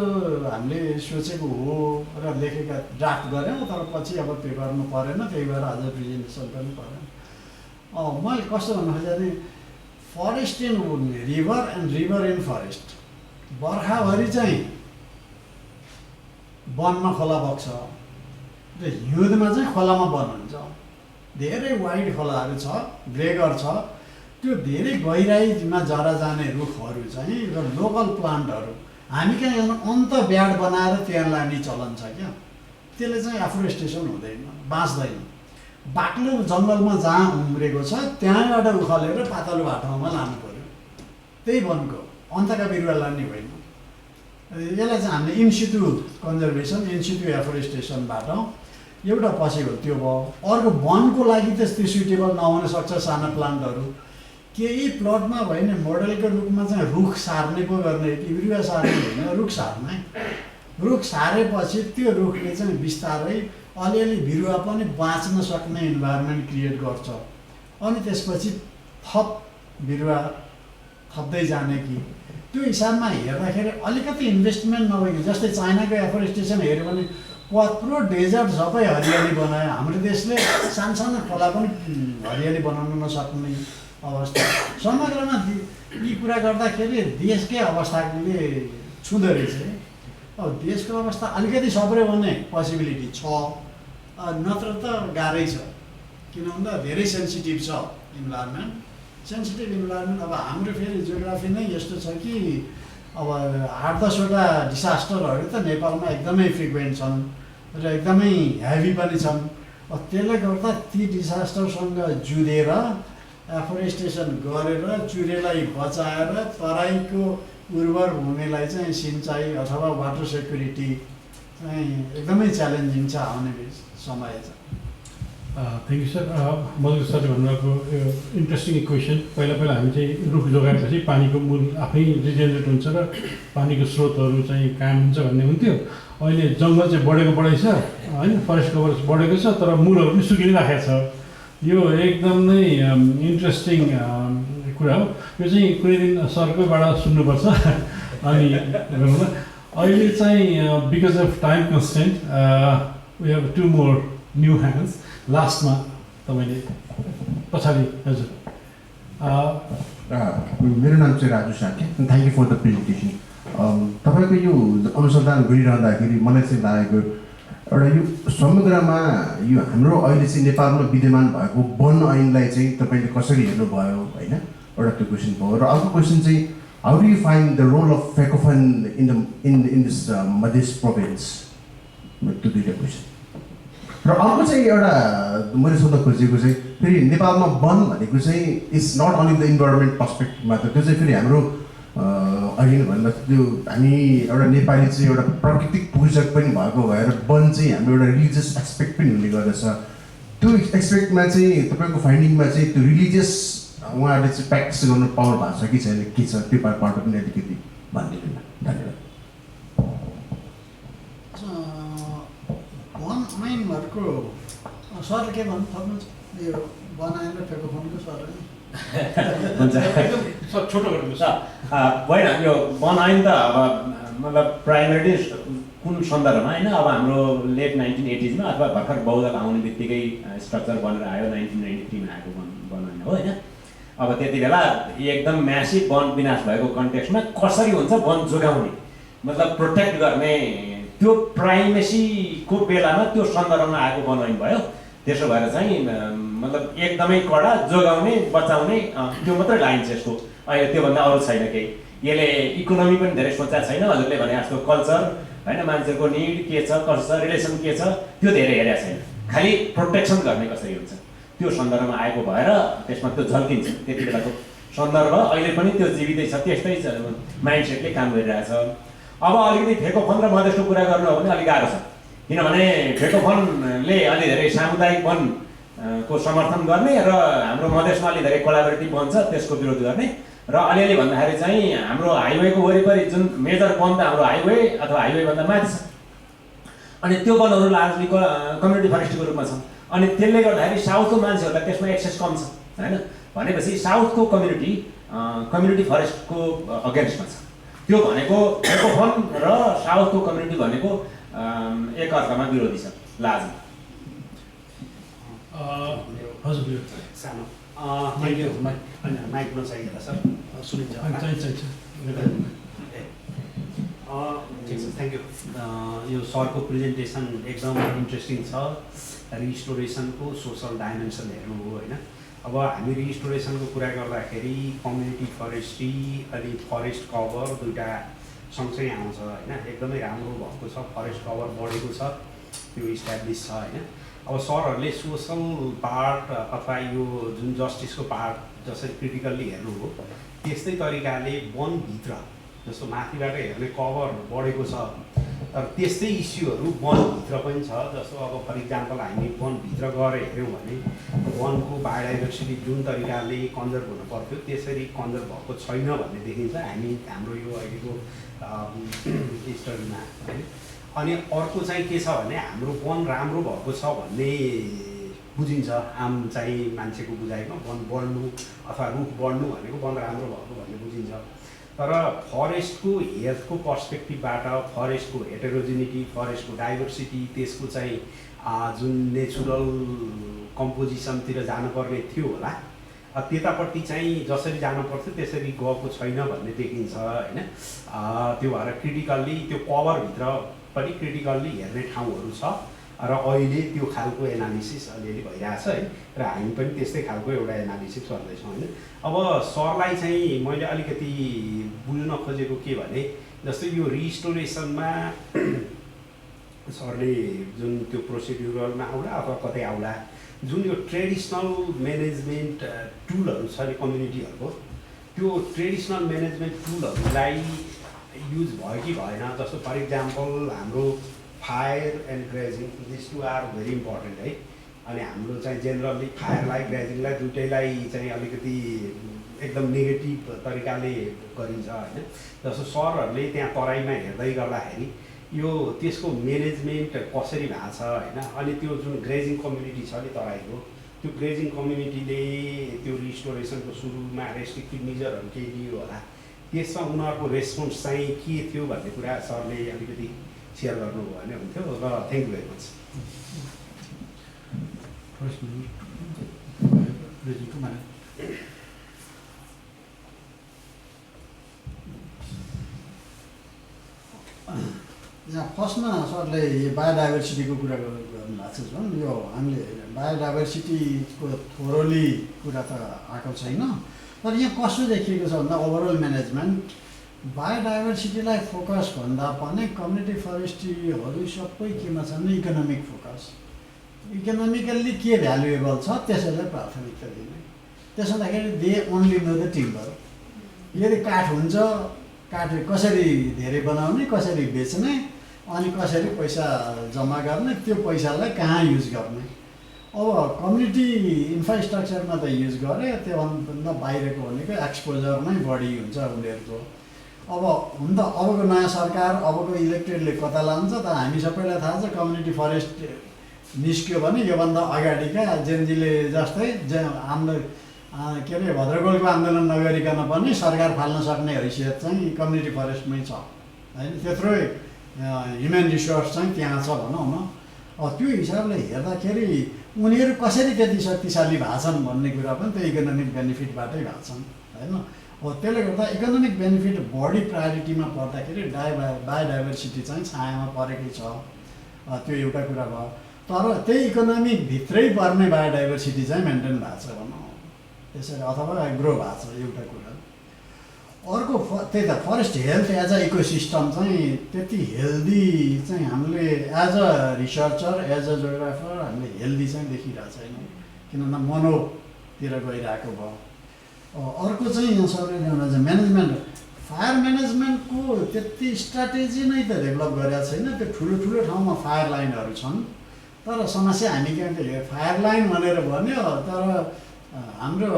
हामीले सोचेको हो र लेखेका ड्राफ्ट गऱ्यौँ तर पछि अब त्यो गर्नु परेन त्यही भएर अझ प्रेजेन्टेसन पनि परेन मैले कस्तो भन्नु खोजेँ भने forest in river and river in forest बर्खाभरि चाहिँ वनमा खोला बग्छ र हिउँदमा चाहिँ खोलामा वन हुन्छ धेरै वाइड खोलाहरू छ ग्रेगर छ त्यो धेरै गहिराइमा जरा जाने रुखहरू चाहिँ र लोकल प्लान्टहरू हामी कहाँ यहाँ अन्त ब्याड बनाएर त्यहाँ लाने चलन छ क्या त्यसले चाहिँ एफोरेस्टेसन हुँदैन बाँच्दैन बाक्लो जङ्गलमा जहाँ उम्रेको छ त्यहाँबाट उखालेर पातलो बाटोमा लानु पऱ्यो त्यही वनको अन्तका बिरुवा लाने होइन यसलाई चाहिँ हामीले इन्सिटु कन्जर्भेसन इन्सिटु एफोरेस्टेसनबाट एउटा पोसिबल त्यो भयो अर्को वनको लागि त्यस्तै सुइटेबल नहुन सक्छ साना प्लान्टहरू केही प्लटमा भयो भने मोडलको रूपमा चाहिँ रुख सार्ने पो गर्ने कि बिरुवा सार्ने होइन रुख सार्ने रुख सारेपछि त्यो रुखले चाहिँ बिस्तारै अलिअलि बिरुवा पनि बाँच्न सक्ने इन्भाइरोमेन्ट क्रिएट गर्छ। अनि त्यसपछि थप बिरुवा थप्दै जाने कि त्यो हिसाबमा हेर्दाखेरि अलिकति इन्भेस्टमेन्ट नभएको, जस्तै चाइनाको एफोरेस्टेसन हेऱ्यो भने पुरो डेजर्ट सबै हरियाली बनायो। हाम्रो देशले सानसानो खोला पनि हरियाली बनाउन नसक्ने अवस्था। समग्रमा यी कुरा गर्दाखेरि देशकै अवस्थाले छुँदो रहेछ। अब देशको अवस्था अलिकति सब्रै हुने पोसिबिलिटी छ, नत्र त गाह्रै छ। किन भन्दा धेरै सेन्सिटिभ छ इन्भाइरोमेन्ट। सेन्सिटिभ इन्भाइरोमेन्ट अब हाम्रो फेरि जियोग्राफी नै यस्तो छ कि अब 8-10वटा डिसास्टरहरू त नेपालमा एकदमै फ्रिक्वेन्ट छन् र एकदमै हेभी पनि छन्। त्यसले गर्दा ती डिसास्टरसँग जुधेर एफोरेस्टेसन गरेर चुरेलाई बचाएर तराईको उर्वर भूमिलाई चाहिँ सिँचाइ अथवा वाटर सेक्युरिटी चाहिँ एकदमै च्यालेन्जिङ छ आउने समय छ। Thank you sir. मधुकर सरले भन्नुभएको इन्ट्रेस्टिङ इक्वेसन, पहिला हामी चाहिँ रुख जोगाएपछि पानीको मूल आफै रिजेनेरेट हुन्छ र पानीको स्रोतहरू चाहिँ कायम हुन्छ भन्ने हुन्थ्यो। अहिले जङ्गल चाहिँ बढेको छ होइन, फरेस्ट कभरेज बढेको छ तर मूलहरू पनि सुकिराखेको छ। यो एकदम नै इन्ट्रेस्टिङ कुरा हो। यो चाहिँ कुनै दिन सरकैबाट सुन्नुपर्छ। अनि अहिले चाहिँ because of time constant we have 2 more new hands. लास्टमा तपाईँले पछाडि हजुर। मेरो नाम चाहिँ Raju Sake. Thank you for the presentation. तपाईँको यो अनुसन्धान गरिरहँदाखेरि मलाई चाहिँ लागेको एउटा यो समग्रमा यो हाम्रो अहिले चाहिँ नेपालमा विद्यमान भएको वन ऐनलाई चाहिँ तपाईँले कसरी हेर्नुभयो होइन, एउटा त्यो क्वेसन भयो। र अर्को क्वेसन चाहिँ how do you find the role of FECOFUN in this Madhesh province? त्यो दुईवटा क्वेसन। र अर्को चाहिँ एउटा मैले सोध्न खोजेको चाहिँ फेरि नेपालमा वन भनेको चाहिँ is not only the environment perspective मात्र, त्यो चाहिँ फेरि हाम्रो अहिले भन्दा त्यो हामी एउटा नेपाली चाहिँ एउटा प्राकृतिक पूजक पनि भएको भएर वन चाहिँ हाम्रो एउटा रिलिजियस एस्पेक्ट पनि हुने गर्दछ। त्यो एक्सपेक्टमा चाहिँ तपाईँको फाइन्डिङमा चाहिँ त्यो रिलिजियस उहाँहरूले चाहिँ प्र्याक्टिस गर्नु पाउनु भएको छ कि छैन, के छ त्यो पार्ट पनि अलिकति भनिदिनु। धन्यवाद। वन ऐनहरूको सरले के भन्नु थप्नुहुन्छ? यो वन ऐन र फेकोफोनको सरले हुन्छ छोटो गर्नुहोस्। होइन, यो वन ऐन त अब मतलब प्राइमेरी कुन सन्दर्भमा होइन, अब हाम्रो लेट 1980s मा अथवा भर्खर बहुदल आउने बित्तिकै स्ट्रक्चर बनेर आयो 1993 मा आएको वन ऐन हो होइन। अब त्यति बेला एकदम म्यासिभ वन विनाश भएको कन्टेक्स्टमा कसरी हुन्छ वन जोगाउने मतलब प्रोटेक्ट गर्ने त्यो प्राइमेसीको बेलामा त्यो सन्दर्भमा आएको वन ऐन भयो। त्यसो भएर चाहिँ मतलब एकदमै कडा जोगाउने बचाउने त्यो मात्रै लाइन छ यसको। अहिले त्योभन्दा अरू छैन केही। यसले इकोनोमी पनि धेरै सोचेको छैन। हजुरले भने जस्तो कल्चर होइन, मान्छेको निड के छ, कसो छ, रिलेसन के छ, त्यो धेरै हेरेको छैन। खालि प्रोटेक्सन गर्ने कसरी हुन्छ त्यो सन्दर्भमा आएको भएर त्यसमा त्यो झल्किन्छ। त्यति बेलाको सन्दर्भ अहिले पनि त्यो जीवितै छ, त्यस्तै माइन्डसेटले काम गरिरहेछ। अब अलिकति फेकोफन र मधेसको कुरा गर्नु हो भने अलिक गाह्रो छ, किनभने फेकोफनले अलि धेरै सामुदायिक वनको समर्थन गर्ने र हाम्रो मधेसमा अलि धेरै कोलाबोरेटिभ वन छ त्यसको विरोध गर्ने। र अलिअलि भन्दाखेरि चाहिँ हाम्रो हाइवेको वरिपरि जुन मेजर वन त हाम्रो हाइवे अथवा हाइवेभन्दा माथि छ, अनि त्यो वनहरू लार्जली कम्युनिटी फरेस्टको रूपमा छन्। अनि त्यसले गर्दाखेरि साउथको मान्छेहरूलाई त्यसमा एक्सेस कम छ होइन। भनेपछि साउथको कम्युनिटी फरेस्टको अगेन्स्टमा छ। त्यो भनेको फेकोफन र साउथको कम्युनिटी भनेको एकअर्कामा विरोधी छ लाज। हजुर सानो माइक नचाहिँदा सर सुनिन्छ? ठिक छ, थ्याङ्क यू। यो सरको प्रेजेन्टेसन एकदम इन्ट्रेस्टिङ छ। रिस्टोरेसनको सोसल डाइमेन्सन हेर्नु हो होइन। अब हामी रिस्टोरेसनको कुरा गर्दाखेरि कम्युनिटी फरेस्ट्री अनि फरेस्ट कभर दुईवटा सँगसँगै आउँछ होइन। एकदमै राम्रो भएको छ, फरेस्ट कभर बढेको छ, त्यो इस्ट्याब्लिस छ होइन। अब सरहरूले सोसल पार्ट अथवा यो जुन जस्टिसको पार्ट जसरी क्रिटिकल्ली हेर्नु हो त्यस्तै तरिकाले वनभित्र जस्तो माथिबाट हेर्ने कभर बढेको छ तर त्यस्तै इस्युहरू वनभित्र पनि छ। जस्तो अब फर इक्जाम्पल हामी वनभित्र गएर हेऱ्यौँ भने वनको बायोडाइभर्सिटी जुन तरिकाले कन्जर्भ हुनु पर्थ्यो त्यसरी कन्जर्भ भएको छैन भन्ने देखिन्छ हाम्रो यो अहिलेको स्टडीमा है। अनि अर्को चाहिँ के छ भने हाम्रो वन राम्रो भएको छ भन्ने बुझिन्छ आम चाहिँ मान्छेको बुझाइमा। वन बढ्नु अथवा रुख बढ्नु भनेको वन राम्रो भएको भन्ने बुझिन्छ। तर फरेस्टको हेल्थको पर्सपेक्टिभबाट फरेस्टको हेटेरोजिनिटी, फरेस्टको डाइभर्सिटी, त्यसको चाहिँ जुन नेचुरल कम्पोजिसनतिर जानुपर्ने थियो होला त्यतापट्टि चाहिँ जसरी जानुपर्थ्यो त्यसरी गएको छैन भन्ने देखिन्छ होइन। त्यो भएर क्रिटिकल्ली त्यो कभरभित्र पनि क्रिटिकल्ली हेर्ने ठाउँहरू छ र अहिले त्यो खालको एनालिसिस अलिअलि भइरहेछ है। र हामी पनि त्यस्तै खालको एउटा एनालिसिस गर्दैछौँ होइन। अब सरलाई चाहिँ मैले अलिकति बुझ्न खोजेको के भने जस्तै यो रिस्टोरेसनमा सरले जुन त्यो प्रोसिड्युरलमा आउला अथवा कतै आउला जुन यो ट्रेडिसनल म्यानेजमेन्ट टुलहरू छ नि कम्युनिटीहरूको त्यो ट्रेडिसनल म्यानेजमेन्ट टुलहरूलाई युज भयो कि भएन। जस्तो फर इक्जाम्पल हाम्रो fire and grazing this two are very important है। अनि हाम्रो चाहिँ जेनरली फायरलाई ग्रेजिङलाई दुइटैलाई चाहिँ अलिकति एकदम नेगेटिभ तरिकाले गरिन्छ होइन। जस्तो सरहरूले त्यहाँ तराईमा हेर्दै गर्दाखेरि यो त्यसको म्यानेजमेन्ट कसरी भएको छ होइन। अनि त्यो जुन ग्रेजिङ कम्युनिटी छ नि तराईको त्यो ग्रेजिङ कम्युनिटीले त्यो रिस्टोरेसनको सुरुमा रेस्ट्रिक्टिभ मेजरहरू केही लियो होला त्यसमा उनीहरूको रेस्पोन्स चाहिँ के थियो भन्ने कुरा सरले अलिकति सेयर गर्नुभयो भने हुन्थ्यो। र थ्याङ्क यू भेरी मच। यहाँ फर्स्टमा सरले यो बायोडाइभर्सिटीको कुरा गर्नुभएको छ जुन यो हामीले बायोडाइभर्सिटीको थोरोली कुरा त आएको छैन। तर यहाँ कस्तो देखिएको छ भन्दा ओभरअल म्यानेजमेन्ट बायोडाइभर्सिटीलाई फोकस भन्दा पनि कम्युनिटी फरेस्ट्रीहरू सबै केमा छन् इकोनोमिक फोकस। इकोनोमिकल्ली के भ्यालुएबल छ त्यसैलाई प्राथमिकता दिने। त्यसो हुँदाखेरि दे ओन्ली नो द टिम्बर। यदि काठ हुन्छ काठ कसरी धेरै बनाउने, कसरी बेच्ने, अनि कसरी पैसा जम्मा गर्ने, त्यो पैसालाई कहाँ युज गर्ने। अब कम्युनिटी इन्फ्रास्ट्रक्चरमा त युज गरे त्योभन्दा बाहिरको भनेको एक्सपोजर नै बढी हुन्छ उनीहरूको। अब हुन त अबको नयाँ सरकार अबको इलेक्टेडले कता लान्छ त हामी सबैलाई थाहा छ। कम्युनिटी फरेस्ट निस्क्यो भने योभन्दा अगाडिका जेनजीले जस्तै के अरे भद्रकोलको आन्दोलन नगरिकन पनि सरकार फाल्न सक्ने हैसियत चाहिँ कम्युनिटी फरेस्टमै छ होइन। त्यत्रो ह्युमन रिसोर्स चाहिँ त्यहाँ छ भनौँ न। त्यो हिसाबले हेर्दाखेरि उनीहरू कसरी त्यति शक्तिशाली भएछन् भन्ने कुरा पनि त्यो इकोनोमिक बेनिफिटबाटै भएको छन् होइन। त्यसले गर्दा इकोनोमिक बेनिफिट बढी प्रायोरिटीमा पर्दाखेरि बायोडाइभर्सिटी चाहिँ छायामा परेकै छ। त्यो एउटा कुरा भयो। तर त्यही इकोनोमिक भित्रै पर्ने बायोडाइभर्सिटी चाहिँ मेन्टेन भएको छ भनौँ त्यसरी अथवा ग्रो भएको छ एउटा कुरा। अर्को त्यही त forest health as a ecosystem चाहिँ त्यति हेल्दी चाहिँ हामीले as a researcher as a geographer हामीले हेल्दी चाहिँ देखिरहेको छैनौँ किनभने मोनोतिर गइरहेको भयो। अर्को चाहिँ यहाँ सरले ल्याउनु चाहिँ म्यानेजमेन्ट फायर म्यानेजमेन्टको त्यति स्ट्राटेजी नै त डेभलप गरेको छैन। त्यो ठुलो ठुलो ठाउँमा फायर लाइनहरू छन् तर समस्या हामी कहाँ फायर लाइन भनेर भन्यो तर हाम्रो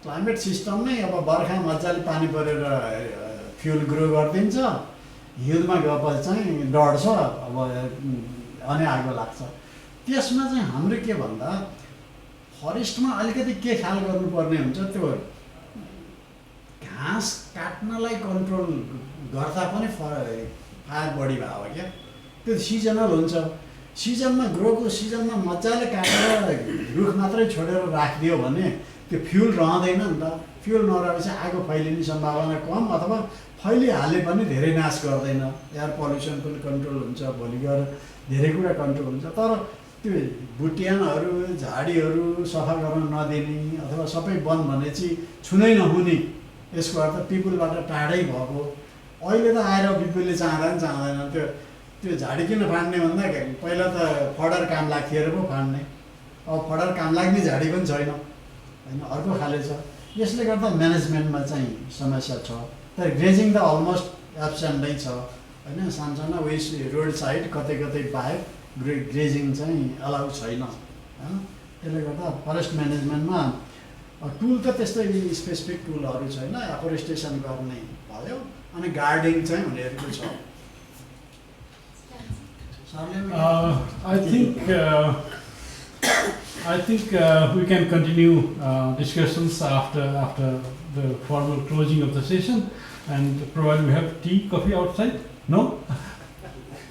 क्लाइमेट सिस्टम नै अब बर्खा मजाले पानी परेर फ्युल ग्रो गरिदिन्छ, हिउँदमा गएपछि चाहिँ डढ्छ अब अनि आगो लाग्छ। त्यसमा चाहिँ हाम्रो के भन्दा फरेस्टमा अलिकति के ख्याल गर्नुपर्ने हुन्छ त्यो घाँस काट्नलाई कन्ट्रोल गर्दा पनि फायर बढी भयो क्या। त्यो सिजनल हुन्छ। सिजनमा ग्रोको सिजनमा मजाले काटेर रुख मात्रै छोडेर राखिदियो भने त्यो फ्युल रहँदैन नि त। फ्युल नरहेपछि आगो फैलिने सम्भावना कम अथवा फैलिहाले पनि धेरै नाश गर्दैन। एयर पल्युसन पनि कन्ट्रोल हुन्छ, भोलि गएर धेरै कुरा कन्ट्रोल हुन्छ। तर त्यो बुट्यानहरू झाडीहरू सफा गर्न नदिने अथवा सबै वन भनेपछि छुनै नहुने यसको अर्थ पिपुलबाट टाढै भएको। अहिले त आएर पिपुलले चाहँदैन त्यो झाडी किन फाड्ने भन्दा पहिला त फडर काम लाग्थ्यो पो फाड्ने। अब फडर काम लाग्ने झाडी पनि छैन होइन, अर्को खाले छ। यसले गर्दा म्यानेजमेन्टमा चाहिँ समस्या छ। तर ग्रेजिङ त अलमोस्ट एब्सेन्ट नै छ। होइन सानसाना वेस्ट रोड साइड कतै कतै बाहेक ग्रेजिङ चाहिँ अलाउ छैन होइन त्यसले गर्दा फरेस्ट म्यानेजमेन्टमा टुल त त्यस्तै स्पेसिफिक टुलहरू छैन एफोरेस्टेसन गर्ने भयो अनि गार्डिङ चाहिँ हुनेहरूको छ I think we can continue discussions after the formal closing of the session, and probably we have tea, coffee outside. No,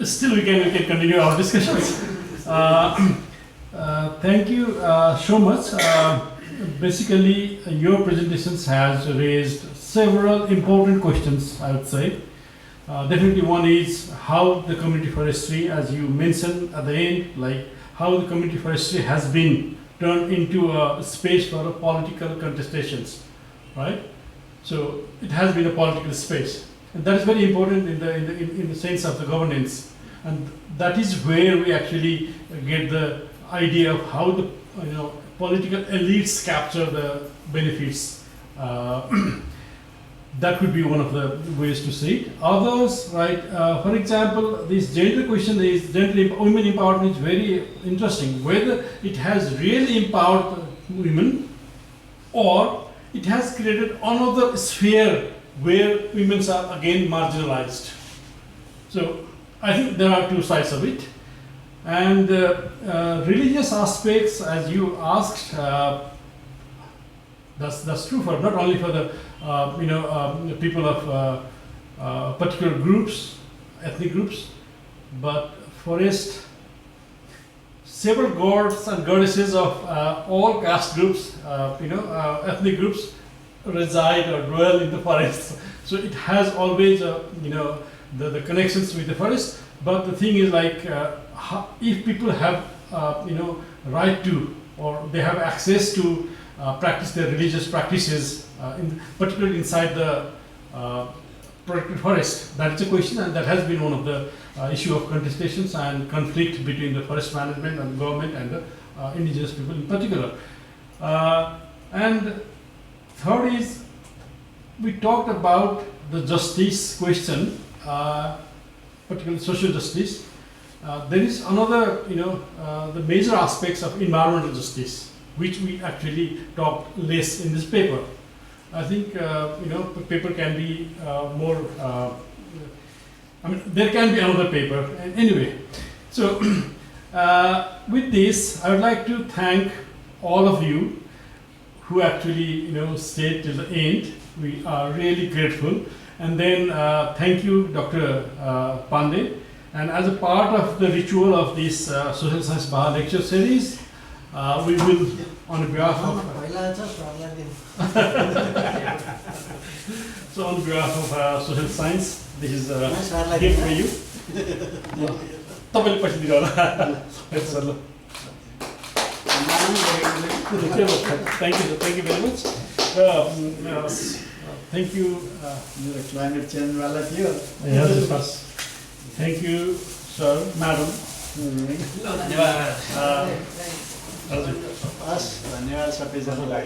still we can continue our discussions. Thank you so much. Basically, your presentations has raised several important questions, I would say. Definitely one is how the community forestry, as you mentioned at the end, like how the community forestry has been turned into a space for political contestations, right? So it has been a political space, and that is very important in the sense of the governance, and that is where we actually get the idea of how the political elites capture the benefits. That could be one of the ways to see it. Others, right? For example, this gender question is women empowerment is very interesting. Whether it has really empowered women, or it has created another sphere where women are again marginalized. So I think there are two sides of it. And religious aspects, as you asked, that's true for not only for the people of particular groups, ethnic groups, but forest. Several gods and goddesses of all caste groups, ethnic groups reside or dwell in the forest. So it has always, the connections with the forest. But the thing is, like, if people have, right to, or they have access to practice their religious practices, particularly inside the protected forest, that is a question, and that has been one of the issue of contestations and conflict between the forest management and government and the indigenous people in particular. And third is, we talked about the justice question, particularly social justice. There is another, the major aspects of environmental justice, which we actually talked less in this paper. I think, the paper can be more, there can be another paper. Anyway, so with this, I would like to thank all of you who actually, stayed till the end. We are really grateful. And then thank you, Dr. Pandey. And as a part of the ritual of this Social Science Baha lecture series, we will, on behalf of so on behalf of Social Science, this is a gift for you. Thank you very much. Thank you. Climate change वाला थियो Thank you, sir, madam. हस् धन्यवाद सबैजनालाई